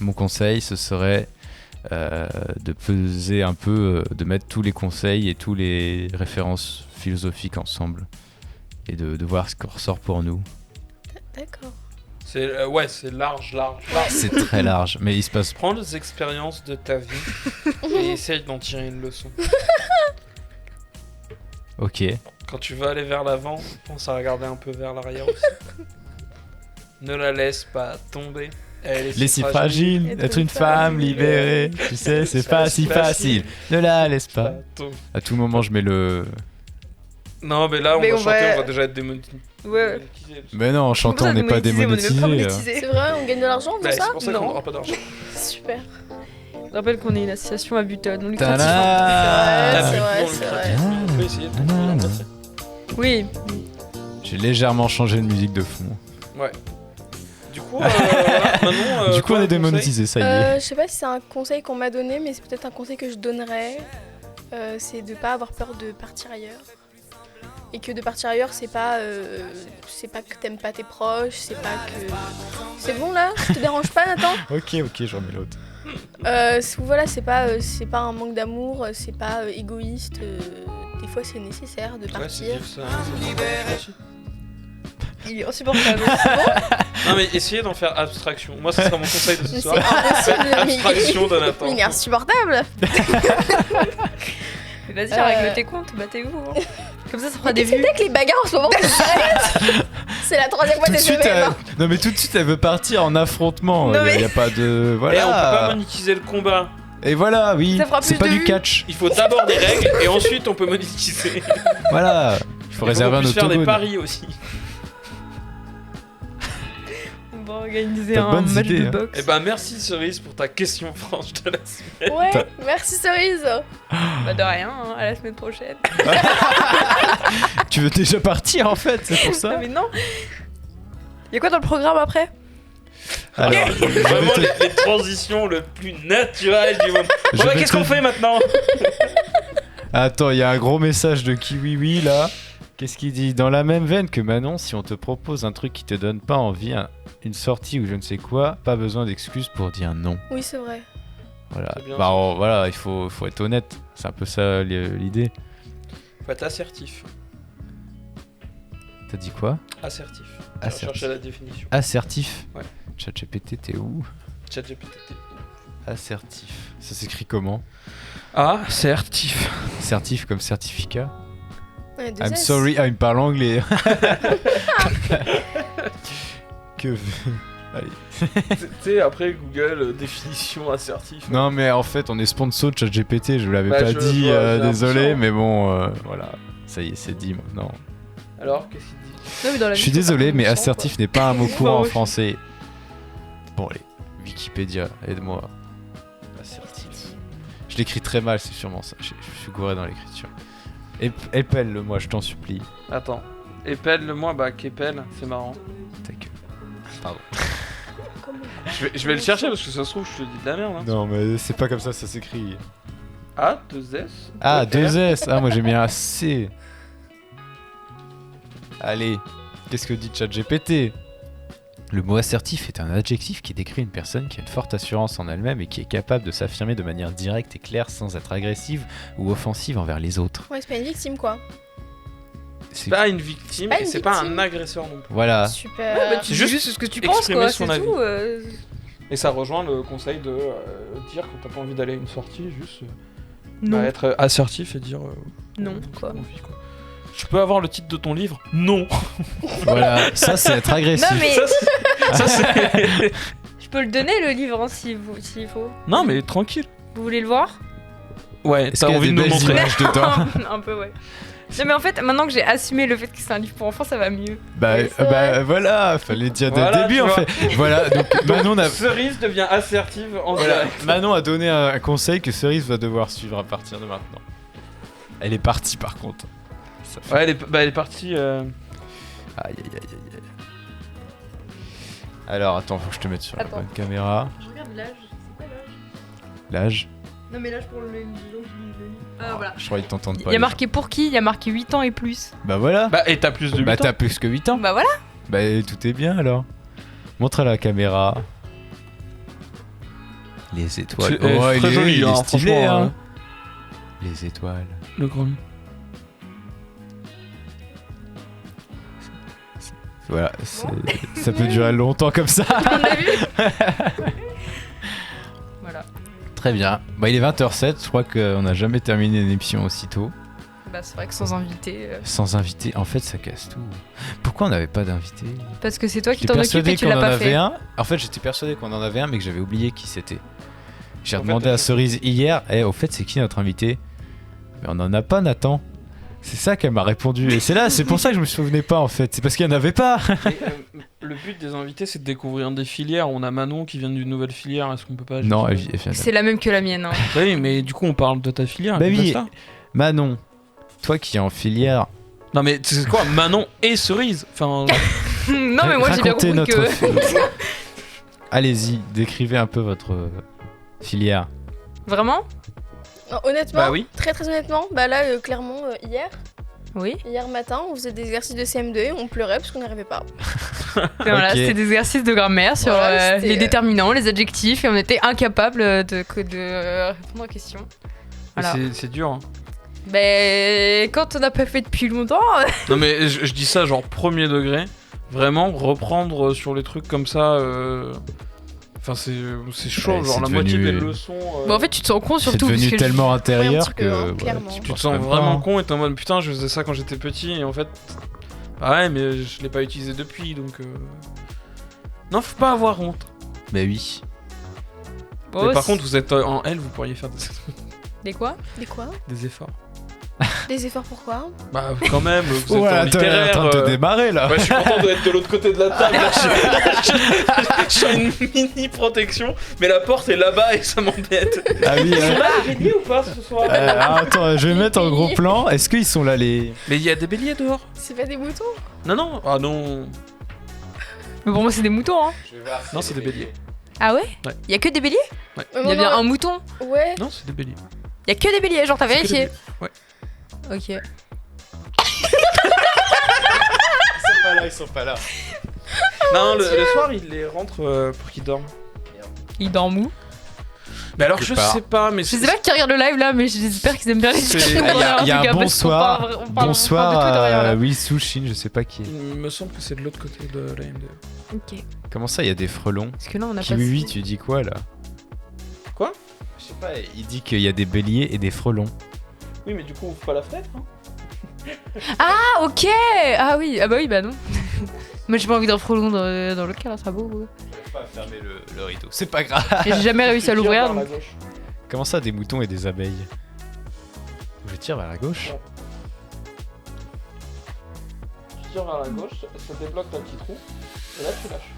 Mon conseil, ce serait de peser un peu, de mettre tous les conseils et tous les références philosophiques ensemble et de voir ce qu'on ressort pour nous. D'accord. C'est large. C'est très large, mais il se passe. Prends les expériences de ta vie et essaye d'en tirer une leçon. Ok. Quand tu vas aller vers l'avant, pense à regarder un peu vers l'arrière aussi. Ne la laisse pas tomber. Elle est Les si fragile, être une femme libérée, tu sais, c'est pas si facile. Ne la laisse pas. tomber. À tout moment, je mets le. Non, mais là, on Mais va on chanter, va- on va déjà être démonétisé. Ouais. Mais non, en chantant, on n'est pas démonétisé. C'est vrai, on gagne de l'argent en Bah, faisant c'est pour ça qu'on Non. n'aura pas d'argent. ça Super. Je rappelle qu'on est une association à but non lucratif. Tada. C'est vrai, Ah, c'est vrai. On peut essayer de trouver un passé. Oui. J'ai légèrement changé de musique de fond. Du coup, voilà, Manon, Du coup, toi, on un est démonétisé, ça y est. Je sais pas si c'est un conseil qu'on m'a donné, mais c'est peut-être un conseil que je donnerais. C'est de pas avoir peur de partir ailleurs. Et que de partir ailleurs, c'est pas que t'aimes pas tes proches, c'est pas que... C'est bon là? Je te dérange pas, Nathan? Ok, je remets l'autre. Voilà, c'est pas un manque d'amour, c'est pas égoïste. Des fois, c'est nécessaire de conseil. Ouais, c'est partir. vivre ça. C'est Il est insupportable. Non, mais essayez d'en faire abstraction. Moi, ce sera mon conseil de ce Mais soir. c'est impossible, Abstraction de Nathan. il est insupportable. Mais vas-y, règle tes comptes, battez-vous. Hein. Comme ça fera des Qu'est-ce que vues. c'est que les bagarres en ce moment? C'est la troisième fois Tout de cette suite, semaine. hein. non mais tout de suite, elle veut partir en affrontement. Non, Il y mais- a pas de Et on peut pas voilà. monétiser le combat. Et voilà, oui. Ça fera C'est plus pas de du vues. catch. Il faut d'abord des règles et ensuite on peut monétiser. Voilà. Il faut réserver un puisse faire des octogone. paris aussi. On va organiser T'as un bonnes match idées, de hein. boxe. Et ben merci Cerise pour ta question franche de la semaine. Ouais, merci Cerise. Bah de rien, hein, à la semaine prochaine. Tu veux déjà partir en fait, c'est pour Non ça. mais non. Y'a quoi dans le programme après? Alors, Vraiment les transitions le plus naturelles du monde. Je Bon, bah, vais qu'est-ce te- qu'on fait maintenant? Attends, il y a un gros message de Kiwiwi là. Qu'est-ce qu'il dit? Dans la même veine que Manon, si on te propose un truc qui te donne pas envie, une sortie ou je ne sais quoi, pas besoin d'excuses pour dire non. Oui, c'est vrai. Voilà. C'est bien, Bah, ça. voilà, il faut être honnête. C'est un peu ça l'idée. Faut être assertif. T'as dit quoi? Assertif. Assertif. Chercher la définition. Assertif. Ouais. ChatGPT, t'es où? ChatGPT. Assertif. Ça s'écrit comment? Assertif. Assertif comme certificat? Ouais, deux I'm S. sorry, il me parle anglais. Que. Allez. Tu sais, après Google, définition assertif. Non, mais en fait, on est sponsor de ChatGPT, je vous l'avais Bah, pas je dit, vois, j'ai désolé, l'impression. mais bon, voilà. Ça y est, c'est dit maintenant. Alors, qu'est-ce qu'il dit? Non, mais dans la Je vie, suis faut pas désolé, qu'on mais le sente, assertif n'est pas un mot courant en Ouais, ouais. français. Bon, allez, Wikipédia, aide-moi. Assertif. Je l'écris très mal, c'est sûrement ça. Je suis gouré dans l'écriture. Épelle-le-moi, je t'en supplie. Attends. Épelle-le-moi, bah qu'épelle, c'est marrant. Ta gueule. Pardon. Je vais le chercher parce que ça se trouve, je te dis de la merde. Hein. Non, mais c'est pas comme ça s'écrit. A, 2S. Ah, E, 2S. Ah, moi j'ai mis un C. Allez, qu'est-ce que dit ChatGPT? Le mot assertif est un adjectif qui décrit une personne qui a une forte assurance en elle-même et qui est capable de s'affirmer de manière directe et claire sans être agressive ou offensive envers les autres. Ouais, c'est pas une victime quoi. C'est Pas une victime pas et une c'est pas victime. un agresseur non plus. Voilà. Super. Ouais, bah, tu C'est dis juste juste ce que tu penses, exprimer quoi, son c'est avis. tout. Et ça rejoint le conseil de dire quand t'as pas envie d'aller à une sortie, juste Non, être assertif et dire non, j'ai quoi. pas envie, quoi. Je peux avoir le titre de ton livre? Non. Voilà, ça c'est être agressif. Non, mais Ça c'est. je peux le donner, le livre, hein, s'il faut. Non mais tranquille. Vous voulez le voir? Ouais, Est-ce t'as qu'il y a envie des de nous belles montrer. images dedans? Un peu, ouais. Non, mais en fait, maintenant que j'ai assumé le fait que c'est un livre pour enfants, ça va mieux. Bah, Oui, c'est vrai. voilà, fallait dire dès Voilà, le début tu en vois. fait. Voilà, donc Cerise devient assertive en direct. Manon a donné un conseil que Cerise va devoir suivre à partir de maintenant. Elle est partie par contre. Ça fait- Ouais, elle est partie. Aïe aïe aïe aïe aïe. Alors attends, faut que je te mette sur la Attends. bonne caméra. Je regarde l'âge, c'est quoi l'âge? L'âge. Non, mais l'âge pour le livre. Ah, voilà. Je crois qu'ils t'entendent pas. Il y a les marqué pour qui? Il y a marqué 8 ans et plus. gens. Bah voilà. Bah, et t'as plus de 8 Bah ans. t'as plus que 8 ans. Bah voilà. Bah tout est bien alors. Montre à la caméra. Les étoiles. C'est très joli, il est hein, stylé franchement, hein. Les étoiles. Le grand. Voilà, ça peut durer longtemps comme ça. On a vu. Voilà. Très bien. Bah il est 20h07, je crois qu'on n'a jamais terminé une émission aussitôt. Bah c'est vrai que sans invité. Sans invité, en fait ça casse tout. Pourquoi on n'avait pas d'invité? Parce que c'est toi qui J'étais t'en occupes persuadé et tu qu'on l'as en pas avait fait. un. En fait j'étais persuadé qu'on en avait un mais que j'avais oublié qui c'était. J'ai En demandé fait, à Cerise hier, au fait c'est qui notre invité? Mais on en a pas Nathan. C'est ça qu'elle m'a répondu. Et c'est pour ça que je me souvenais pas en fait. C'est parce qu'il n'y en avait pas. Et, le but des invités, c'est de découvrir des filières. On a Manon qui vient d'une nouvelle filière. Est-ce qu'on peut pas Non, juste- elle vient de- C'est la même que la mienne. Hein. Bah oui, mais du coup, on parle de ta filière. Bah et puis oui. basta. Manon, toi qui es en filière, Non, mais c'est quoi? Manon et Cerise. Enfin, non mais moi j'ai bien racontez compris notre que. filière. Allez-y, décrivez un peu votre filière. Vraiment? Non, honnêtement, Bah oui. très très honnêtement, bah là, Clermont, Oui. hier matin, on faisait des exercices de CM2 et on pleurait parce qu'on n'y arrivait pas. Et voilà, Ok. c'était des exercices de grammaire sur Voilà, c'était, les déterminants, les adjectifs, et on était incapables de répondre aux questions. Voilà. c'est dur. Hein. Ben, quand on n'a pas fait depuis longtemps, Non, mais je dis ça genre premier degré. Vraiment, reprendre sur les trucs comme ça. Enfin, c'est chaud. Ouais, genre c'est la moitié devenu- des leçons. en fait, tu te sens con C'est surtout. devenu parce que tellement intérieur un petit peu, hein, que clairement. tu te penses sens même pas, vraiment hein. con et t'es en mode putain, je faisais ça quand j'étais petit et en fait. Bah ouais, mais je l'ai pas utilisé depuis donc. Non, faut pas avoir honte. Bah oui. Oh, Mais par c'est- contre, vous êtes en L, vous pourriez faire Des quoi? Des quoi? des efforts. Des efforts pourquoi? Bah, quand même, vous êtes Ouais, en attends, elle est en littéraire. train de te démarrer là. Ouais, je suis content d'être de l'autre côté de la table. Là, je suis une mini protection, mais la porte est là-bas et ça m'embête. Ah oui. Ils sont là, les béliers ou pas ce soir? Attends, je vais mettre en gros plan. Est-ce qu'ils sont là les? Mais il y a des béliers dehors. C'est pas des moutons? Non, non, ah non. Mais pour moi, c'est des moutons, hein. Non, c'est des béliers. Ah ouais? Ouais. Y a que des béliers? Il y a bien un mouton. Ouais. Non, c'est des béliers. Y a que des béliers, genre t'as C'est que des vérifié. béliers. Ouais. Ok. Ils sont pas là. Non, le soir, il les rentre pour qu'ils dorment. Ils dorment où? Mais alors, Quelque je part. sais pas, mais Je sais pas qui regarde le live là, mais j'espère qu'ils aiment bien les C'est- discussions. Il y a En tout un cas, parce qu'on bonsoir. parle- on parle de tout et de Bonsoir, rien, là. oui, Sushin, je sais pas qui est. Il me semble que c'est de l'autre côté de la M2. Ok. Comment ça, il y a des frelons? Parce que là, on a pas. Kiwi, tu dis quoi là? Quoi? Je sais pas, il dit qu'il y a des béliers et des frelons. Oui, mais du coup, on ouvre pas la fenêtre. Hein. Ah, ok! Ah oui, ah bah oui, bah non. Moi, j'ai pas envie d'un frelon dans le cœur, ça va beau. J'arrive pas à fermer le rideau. C'est pas grave. Et j'ai jamais réussi à l'ouvrir. Vers la Donc... gauche. Comment ça, des moutons et des abeilles? Je tire vers la gauche. Tu tires vers la gauche, ça débloque ta petite roue, et là tu lâches.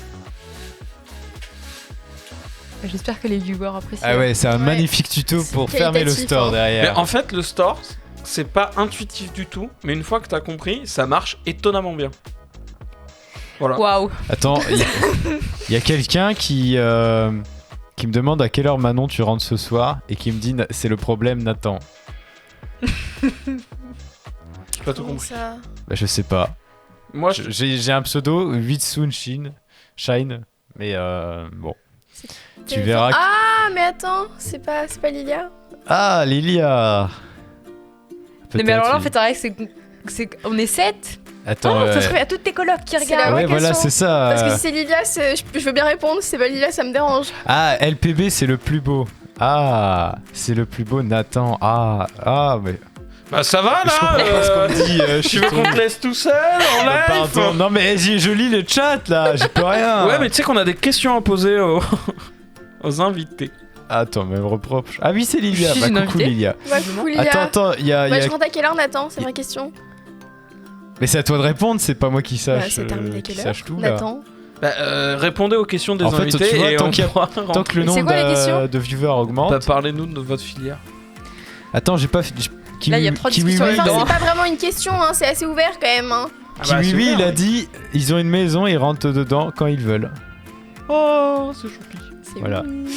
J'espère que les viewers apprécient. Ah ouais, c'est un Ouais. magnifique tuto C'est pour fermer le qualitatif, store hein. Mais derrière. en fait, le store, c'est pas intuitif du tout, mais une fois que t'as compris, ça marche étonnamment bien. Voilà. Waouh. Attends, il y a quelqu'un qui me demande à quelle heure Manon tu rentres ce soir et qui me dit c'est le problème Nathan. J'ai pas tout Comment compris. ça Bah, je sais pas. Moi, J'ai un pseudo 8 Soon Shine, mais bon. Tu Téléphone. verras. Ah, mais attends, c'est pas Lilia. Ah, Lilia. Non, mais alors là, en Peut-être, fait, c'est on est 7. Attends. Ça se fait à toutes tes colocs qui C'est la regardent. vraie ouais, voilà, question. c'est ça. Parce que si c'est Lilia, je veux bien répondre. Si c'est pas Lilia, ça me dérange. Ah, LPB, c'est le plus beau. Ah, c'est le plus beau, Nathan. Ah, mais. bah ça va Je comprends là. pas ce qu'on me dit. Je Tu suis veux qu'on te tombé. laisse tout seul en Bah, live? pardon. Non, mais je lis le chat là, j'y peux rien. Ouais, mais tu sais qu'on a des questions à poser aux invités. Attends, même reproche. Ah oui, c'est Lilia. Je suis Bah, une coucou invitée. Lilia. Ouais, coucou Lilia. Attends, il y a. Ouais, je rentre à quelle heure, Nathan? C'est ma question. Mais c'est à toi de répondre, c'est pas moi qui Bah, sache. c'est terminé à quelle qui heure? sache tout là. Nathan. Bah, répondez aux questions des En fait, invités tu vois, et tant on qu'il y a- pourra Tant que le C'est nombre quoi les questions de viewers augmente. Bah, parlez-nous de votre filière. Attends, j'ai pas. Là, il y a trop de Kiwi discussions Will, là-dedans. Enfin, c'est pas vraiment une question, hein, c'est assez ouvert quand même. Hein. Ah bah, Kiwi c'est Will, ouvert, il a oui. dit ils ont une maison, ils rentrent dedans quand ils veulent. Oh, c'est choupi. C'est Voilà. mignon.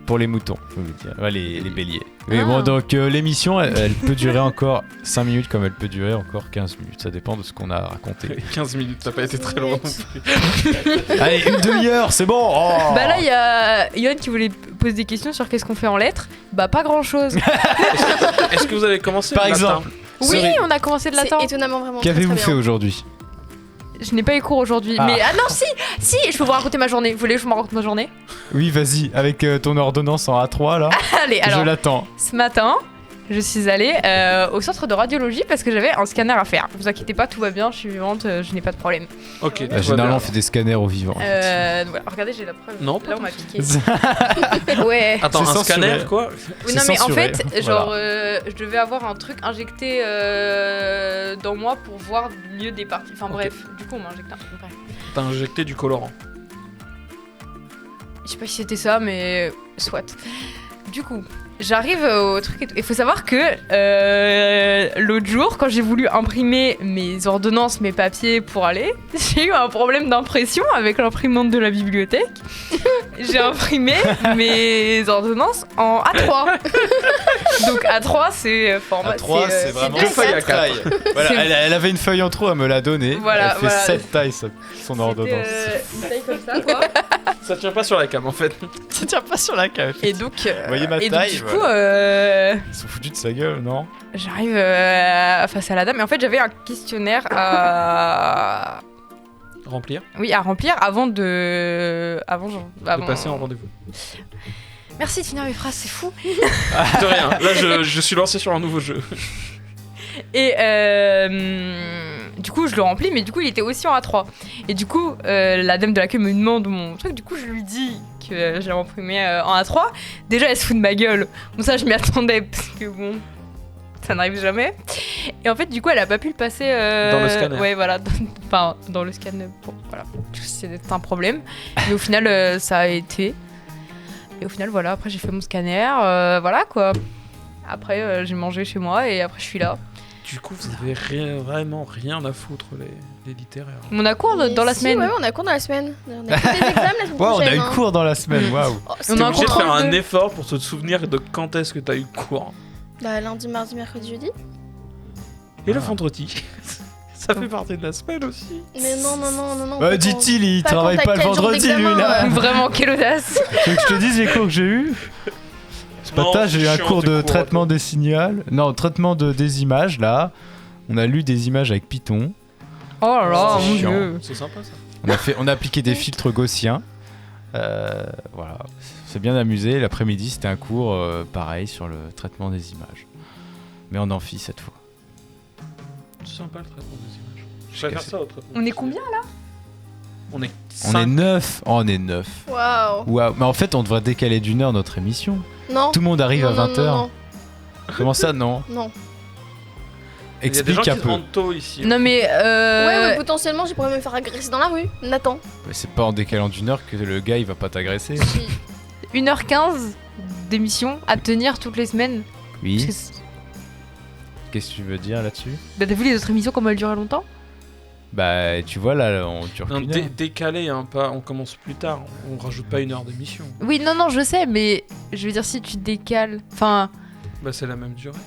Pour les moutons, je veux dire. Ouais, les béliers. Mais Ah. bon, donc l'émission, elle peut durer encore 5 minutes comme elle peut durer encore 15 minutes. Ça dépend de ce qu'on a raconté. 15 minutes, t'as pas été très loin non plus. Allez, une demi-heure, c'est bon. Oh. Bah là, il y a Yoann qui voulait poser des questions sur qu'est-ce qu'on fait en lettres. Bah pas grand chose. Est-ce que vous avez commencé Par le latin? exemple, Oui, Sorry. on a commencé de latin. C'est étonnamment vraiment très, qu'avez-vous très fait bien. aujourd'hui? Je n'ai pas eu cours aujourd'hui. Ah. Mais non, si, je peux vous raconter ma journée. Vous voulez que je me raconte ma journée? Oui, vas-y, avec ton ordonnance en A3 là. Allez, Je alors, l'attends. ce matin, je suis allée au centre de radiologie parce que j'avais un scanner à faire. Vous inquiétez pas, tout va bien, je suis vivante, je n'ai pas de problème. Ok. tout va Généralement, bien. on fait des scanners au vivant. Voilà, regardez, j'ai la preuve. Non, pas là on tout. m'a piqué. Ouais. Attends, C'est un censuré. scanner quoi? Oui, non, C'est mais en censuré. fait, genre, je devais avoir un truc injecté dans moi pour voir mieux des parties. Enfin Ok. bref, du coup, on m'a injecté un truc. Bref. T'as injecté du colorant. Je sais pas si c'était ça, mais soit. Du coup, j'arrive au truc et tout. Il faut savoir que l'autre jour, quand j'ai voulu imprimer mes ordonnances, mes papiers pour aller, j'ai eu un problème d'impression avec l'imprimante de la bibliothèque. J'ai imprimé mes ordonnances en A3. Donc A3, c'est format. A3, c'est vraiment deux feuilles à 7 tailles. Voilà, C'est- elle avait une feuille en trop, elle me l'a donnée. Voilà, elle fait voilà. 7 tailles, son C'était, ordonnance. une taille comme ça, quoi. Ça tient pas sur la cam en fait. Ça tient pas sur la cave. Et donc, voyez ma et donc, taille, du coup, Ils sont foutus de sa gueule, non? j'arrive face à la dame. Et en fait, j'avais un questionnaire à Remplir. oui, à remplir avant de Passer en rendez-vous. Merci de finir mes phrases, c'est fou. De rien. Là, je suis lancé sur un nouveau jeu. Et du coup, je le remplis, mais du coup, il était aussi en A3. Et du coup, la dame de l'accueil me demande mon truc. Du coup, je lui dis que je l'ai imprimé en A3. Déjà, elle se fout de ma gueule. Bon, ça, je m'y attendais parce que bon, ça n'arrive jamais. Et en fait, du coup, elle a pas pu le passer Dans le scanner. Ouais, voilà. Enfin, dans le scanner. Bon, voilà. C'était un problème. Mais au final, ça a été. Et au final, voilà. Après, j'ai fait mon scanner. Voilà quoi. Après, j'ai mangé chez moi et après, je suis là. Du coup, vous avez vraiment rien à foutre les littéraires. On a cours Mais dans la si, semaine. Ouais, on a cours dans la semaine. On a que des examens la semaine Ouais, on prochaine. a eu hein. cours dans la semaine, waouh. Oh, On c'était a un Obligé de faire un 32. effort pour te souvenir de quand est-ce que t'as eu cours. Bah, lundi, mardi, mercredi, jeudi. Et le Ah. vendredi. Ça fait partie de la semaine aussi. Mais non. Bah, pas dit-il, il pas travaille quand pas t'as le 4 jours vendredi, lui, d'examen, là. Vraiment, quelle audace. Tu veux que je te dise les cours que j'ai eu? Ce Non, matin, j'ai eu un chiant, cours tes de cours, traitement toi. des signaux. Non, traitement des images, là. On a lu des images avec Python. Oh là là, C'est mon chiant. dieu. C'est sympa ça. On a appliqué des filtres gaussiens. Voilà, c'est bien amusé. L'après-midi, c'était un cours pareil sur le traitement des images. Mais en amphi cette fois. C'est sympa le traitement des images. Je vais faire ça au traitement. On est combien là? On est On est 9. Oh, on est 9. Waouh. Waouh. Mais en fait, on devrait décaler d'une heure notre émission. Non. Tout le monde arrive Non, à non, 20h. non, Comment ça, non? non. Il y a des gens Explique qui un se peu. rendent tôt ici. Non mais Ouais, mais potentiellement, je pourrais me faire agresser dans la rue. Nathan. Mais c'est pas en décalant d'une heure que le gars il va pas t'agresser. 1h15 d'émission à tenir toutes les semaines. Oui. Parce que Qu'est-ce que tu veux dire là-dessus? bah, t'as vu les autres émissions comment elles duraient longtemps? Bah, tu vois, là, on dure Non, qu'une heure. décalé, hein, pas, on commence plus tard. On rajoute pas 1 heure d'émission. Oui, non, je sais, mais je veux dire, si tu décales. Enfin. Bah, c'est la même durée.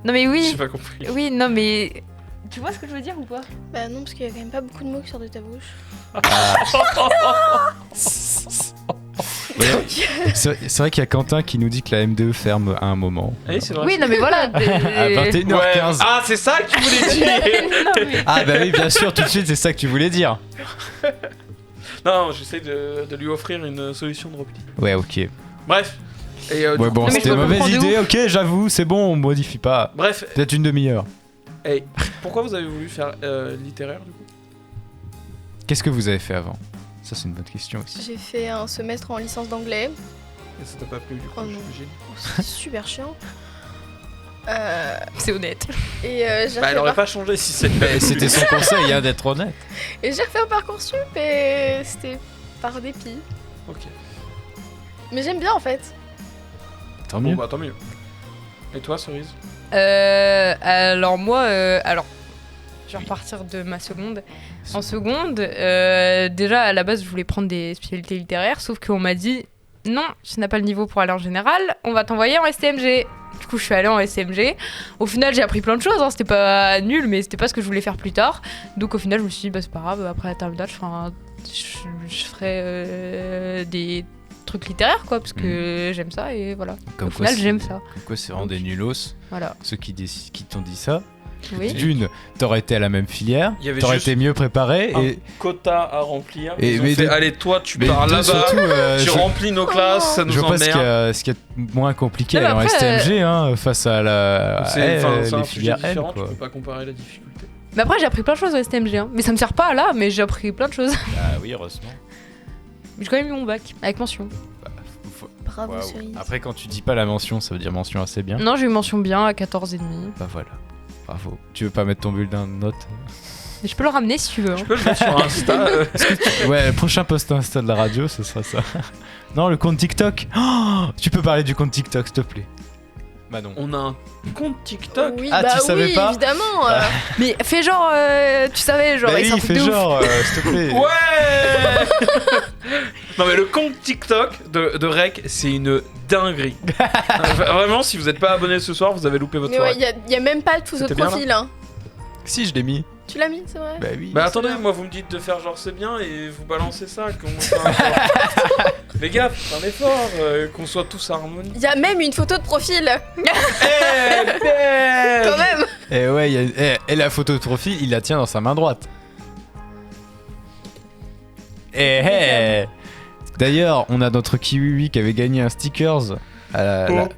Non, mais oui. J'ai pas compris. Oui, non, mais. Tu vois ce que je veux dire ou pas? Bah non, parce qu'il y a quand même pas beaucoup de mots qui sortent de ta bouche. Ouais. C'est vrai qu'il y a Quentin qui nous dit que la MDE ferme à un moment. Eh, c'est vrai. Oui, non, mais voilà. À 21h15. Ouais. Ah, c'est ça que tu voulais dire. Non, mais- Ah bah oui, bien sûr, tout de suite, c'est ça que tu voulais dire. Non, j'essaie de lui offrir une solution de repli. Ouais, ok. Bref. Et, du Ouais, coup- bon, mais c'était je peux mauvaise comprendre de idée, ok, j'avoue, c'est bon, on modifie pas. Bref, Peut-être une demi-heure. hey, pourquoi vous avez voulu faire littéraire du coup? Qu'est-ce que vous avez fait avant? Ça, c'est une bonne question aussi. J'ai fait un semestre en licence d'anglais. Et ça t'a pas plu du coup, Oh non. j'imagine. Oh, c'est super chiant. C'est honnête. Et j'ai Bah, elle refait, aurait pas changé si c'est. Mais c'était son conseil, hein, d'être honnête. et j'ai refait un Parcoursup et c'était par dépit. Ok. Mais j'aime bien en fait. Tant Bon mieux. bah tant mieux. Et toi, Cerise? Alors moi, je vais repartir de ma seconde. En seconde, déjà à la base je voulais prendre des spécialités littéraires, sauf qu'on m'a dit non, tu n'as pas le niveau pour aller en général, on va t'envoyer en STMG. Du coup je suis allée en STMG. Au final j'ai appris plein de choses, hein. C'était pas nul mais c'était pas ce que je voulais faire plus tard. Donc au final je me suis dit bah c'est pas grave, après la terminale je ferai des trucs littéraires quoi, parce que j'aime ça et voilà. Comme Au quoi, final j'aime ça. Comme quoi, c'est vraiment des nulos. Voilà. Ceux qui t'ont dit ça. Oui. D'une, t'aurais été à la même filière, Il y avait t'aurais juste été mieux préparé un et quota à remplir. Et- Ils ont mais fait, de- allez, toi, tu mais pars deux, là-bas, surtout, tu je- remplis nos classes, ça je nous vois pas ce emmerde. qu'il y a de moins compliqué Non, à aller en mais après, STMG hein, face à la C'est enfin, c'est les un sujet filières L, différent, tu quoi. peux pas comparer la difficulté. Mais après j'ai appris plein de choses au STMG, hein. Mais ça me sert pas là, mais j'ai appris plein de choses. Ah oui, heureusement. J'ai quand même eu mon bac avec mention. Bravo Waouh. Cerise. Après, quand tu dis pas la mention, ça veut dire mention assez bien. Non, j'ai eu mention bien à 14,5. Bah voilà. Bravo. Tu veux pas mettre ton bulletin de notes? Mais je peux le ramener si tu veux. Tu Hein. peux le mettre sur Insta. Ouais, le prochain post Insta de la radio, ce sera ça. Non, le compte TikTok. Oh, tu peux parler du compte TikTok, s'il te plaît. Bah non. On a un compte TikTok. Oui, Ah, bah tu savais oui, pas évidemment. Mais fais genre, tu savais, genre, Bah il oui, s'en fais fout de ouf. genre, s'il te plaît. Ouais. Non mais le compte TikTok de Rec, c'est une dinguerie. Vraiment, si vous êtes pas abonné ce soir, vous avez loupé votre Mais ouais, soirée. y a même pas de photo de C'était bien, là profil. Hein. Si, je l'ai mis. Tu l'as mis, c'est vrai? Bah oui. Bah attendez, moi vous me dites de faire genre c'est bien et vous balancez ça, qu'on soit un effort. Les gars, faites un effort, qu'on soit tous harmonieux. Y a même une photo de profil, Eh, quand même. Et ouais, et la photo de profil, il la tient dans sa main droite. Et d'ailleurs, on a notre Kiwiwi qui avait gagné un stickers. Oh.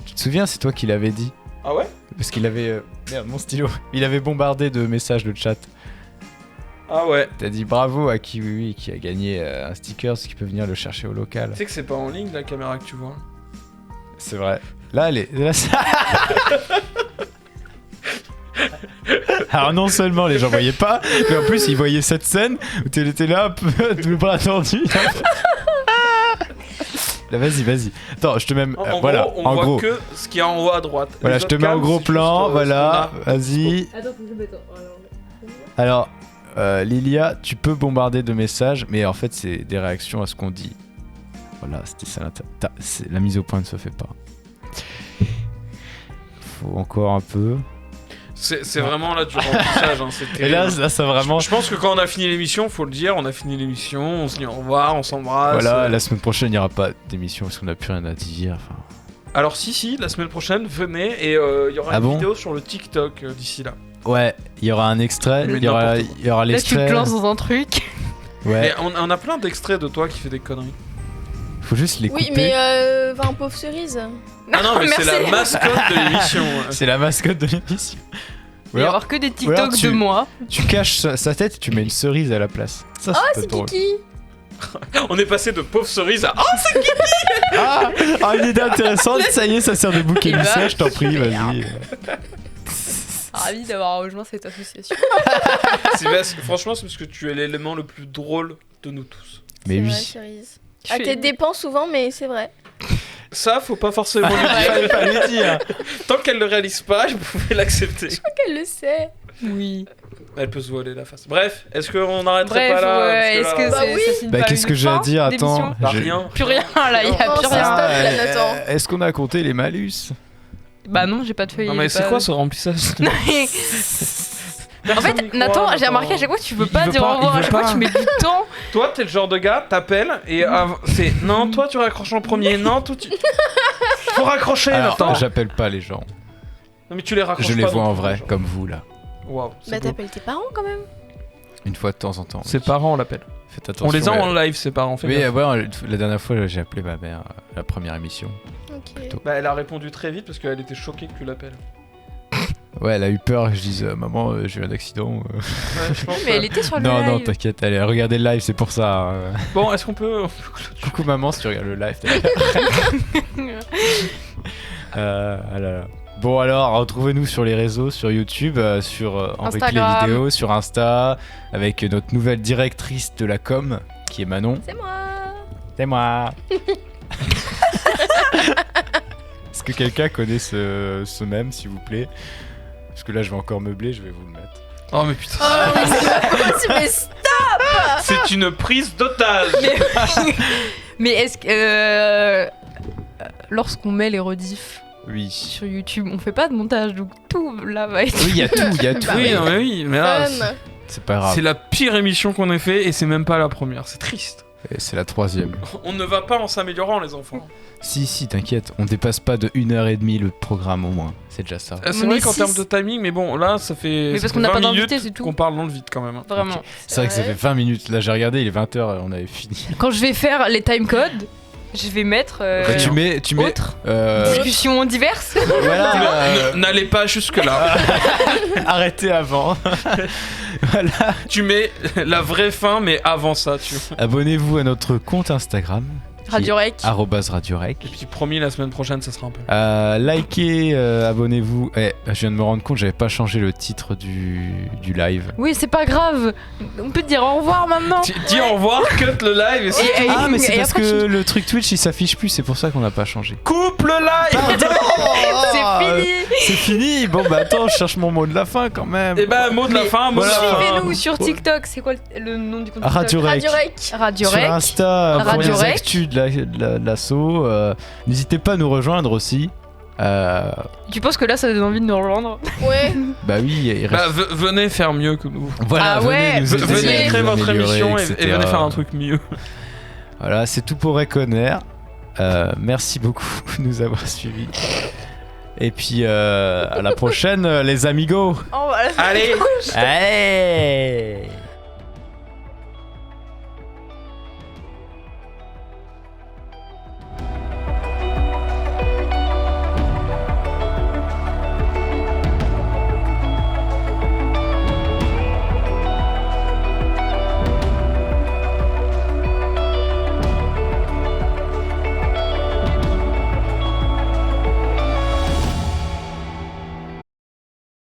Tu te souviens, c'est toi qui l'avais dit? Ah ouais? Parce qu'il avait... Merde, mon stylo. Il avait bombardé de messages de chat. Ah ouais. T'as dit bravo à Kiwiwi qui a gagné un stickers qui peut venir le chercher au local. Tu sais que c'est pas en ligne la caméra que tu vois. C'est vrai. Là, elle est... Là, Alors non seulement les gens voyaient pas, mais en plus ils voyaient cette scène où tu étais là un peu tout le bras tendu. Là vas-y. Attends, je te mets En voilà, gros, on en voit gros. que ce qu'il y a en haut à droite. Voilà, Les je te autres mets en cams, gros c'est plan, juste, voilà, ce qu'on a. vas-y. Attends, faut que je mette. Alors Lilia, tu peux bombarder de messages, mais en fait c'est des réactions à ce qu'on dit. Voilà, c'était ça la mise au point ne se fait pas. Faut encore un peu. C'est vraiment là du remplissage, hein, c'est Et là, terrible. là ça vraiment... Je pense que quand on a fini l'émission, faut le dire, on a fini l'émission, on se dit au revoir, on s'embrasse. Voilà, la semaine prochaine il n'y aura pas d'émission parce qu'on n'a plus rien à dire. Enfin... Alors si, la semaine prochaine, venez et il y aura Ah une bon vidéo sur le TikTok d'ici là. Ouais, il y aura un extrait, Mais il y aura n'importe quoi. Là, tu l'extrait. te lances dans un truc. Ouais, Mais on a plein d'extraits de toi qui fait des conneries. faut juste les couper. Oui, mais un pauvre Cerise. Ah non, mais c'est merci. la mascotte de l'émission. C'est la mascotte de l'émission. Il va y avoir que des ou alors TikTok de moi. Tu caches sa tête et tu mets une cerise à la place. Ça, Oh, c'est c'est drôle. Kiki. On est passé de pauvre cerise à Une idée intéressante, ça y est, ça sert de bouc Il va émissaire, je t'en prie, se faire. vas-y. Ravi d'avoir rejoint cette association. Franchement, c'est parce que tu es l'élément le plus drôle de nous tous. Mais C'est oui. vrai, Cerise. À tes dépens souvent, mais c'est vrai. Ça, faut pas forcément lui dire. Fallait pas lui dire. Tant qu'elle le réalise pas, vous pouvez l'accepter. Elle le sait. Oui. Elle peut se voiler la face. Bref, est-ce qu'on arrêterait Bref, pas là ouais, parce est-ce que que là- Bah oui. ça signe Bah, pas qu'est-ce une que j'ai à fin dire? Attends. d'émission Bah, j'ai- rien. Plus rien, là, il y a Non, plus c'est rien. stop, là, Nathan. Est-ce qu'on a compté les malus? Bah non, j'ai pas de feuille. Non mais j'ai c'est pas- quoi ce remplissage? Non, mais- En fait, Nathan, j'ai remarqué à chaque fois que tu veux pas veut dire pas, au revoir, il à veut chaque fois pas. tu mets du temps. Toi, t'es le genre de gars, t'appelles et c'est non, toi tu raccroches en premier, non, toi tu. Faut raccrocher, Alors, Nathan. j'appelle pas les gens. Non mais tu les raccroches Je les pas vois non en plus, vrai, genre. comme vous là. Waouh. c'est Bah beau. t'appelles tes parents quand même. Une fois de temps en temps. Ses parents on l'appelle. Faites attention. On les a ouais. en live, ses parents. Fais Oui, gaffe. ouais, la dernière fois, j'ai appelé ma mère la première émission. Ok. Bah elle a répondu très vite parce qu'elle était choquée que tu l'appelles. Ouais, elle a eu peur que je dise maman, j'ai eu un accident. Ouais, je pense, Mais elle était sur le Non, live. non, t'inquiète, elle a regardé le live, c'est pour ça. Bon, est-ce qu'on peut. Coucou maman, si tu regardes le live. Ah là là. Bon alors, retrouvez-nous sur les réseaux, sur YouTube, en replay Instagram. vidéo, sur Insta, avec notre nouvelle directrice de la com, qui est Manon. C'est moi. C'est moi. Est-ce que quelqu'un connaît ce mème, s'il vous plaît? Parce que là, je vais encore meubler, je vais vous le mettre. Oh mais putain. Oh mais c'est pas possible, mais C'est une prise d'otage. Mais est-ce que. Lorsqu'on met les rediffs Oui. sur YouTube, on fait pas de montage, donc tout là va être. Oui, il y a tout, il y a tout. Bah Oui, oui. non, mais oui, mais là, fun. C'est pas grave. c'est la pire émission qu'on ait fait et c'est même pas la première. C'est triste. Et c'est la 3e. On ne va pas en s'améliorant, les enfants. Si, t'inquiète, on dépasse pas de 1h30 le programme au moins. C'est déjà ça. C'est On vrai est qu'en six. termes de timing, mais bon, là, ça fait. Mais ça parce fait qu'on n'a 20 pas d'invité, minutes c'est tout. qu'on parle dans le vide quand même. hein. Vraiment. C'est vrai que ça fait 20 minutes. Là, j'ai regardé, il est 20h, on avait fini. Quand je vais faire les timecodes, je vais mettre. Bah, tu mets. Autres euh, discussions diverses. voilà. N'allez pas jusque-là. Arrêtez avant. Voilà. Tu mets la vraie fin, mais avant ça, tu vois. Abonnez-vous à notre compte Instagram. Radio Rec. @radiorec. Et puis promis, la semaine prochaine, ça sera un peu. Likez, abonnez-vous. Je viens de me rendre compte, j'avais pas changé le titre du live. Oui, c'est pas grave. On peut te dire au revoir maintenant. Dis au revoir, cut le live et c'est... Ah, mais c'est et parce après, que le truc Twitch il s'affiche plus, c'est pour ça qu'on l'a pas changé. Coupe le live. C'est fini. C'est fini. Bon bah attends, je cherche mon mot de la fin quand même. Et bah, mot de la Mais fin, mot de la fin. Suivez-nous sur TikTok. C'est quoi le nom du compte TikTok Radio Rec. Radio Rec. Radio Sur Rec. Insta, pour Radio les Rec. actus de l'assaut. N'hésitez pas à nous rejoindre aussi. Tu penses que là, ça donne envie de nous rejoindre? Ouais. Bah oui, il reste... Bah, venez faire mieux que nous. Voilà, Ah ouais. venez nous aider, Venez nous créer votre améliorer, émission et etc. venez faire un truc mieux. Voilà, c'est tout pour Reconer. Merci beaucoup de nous avoir suivis. Et puis à la prochaine, les amigos. Oh, voilà. Allez. Allez.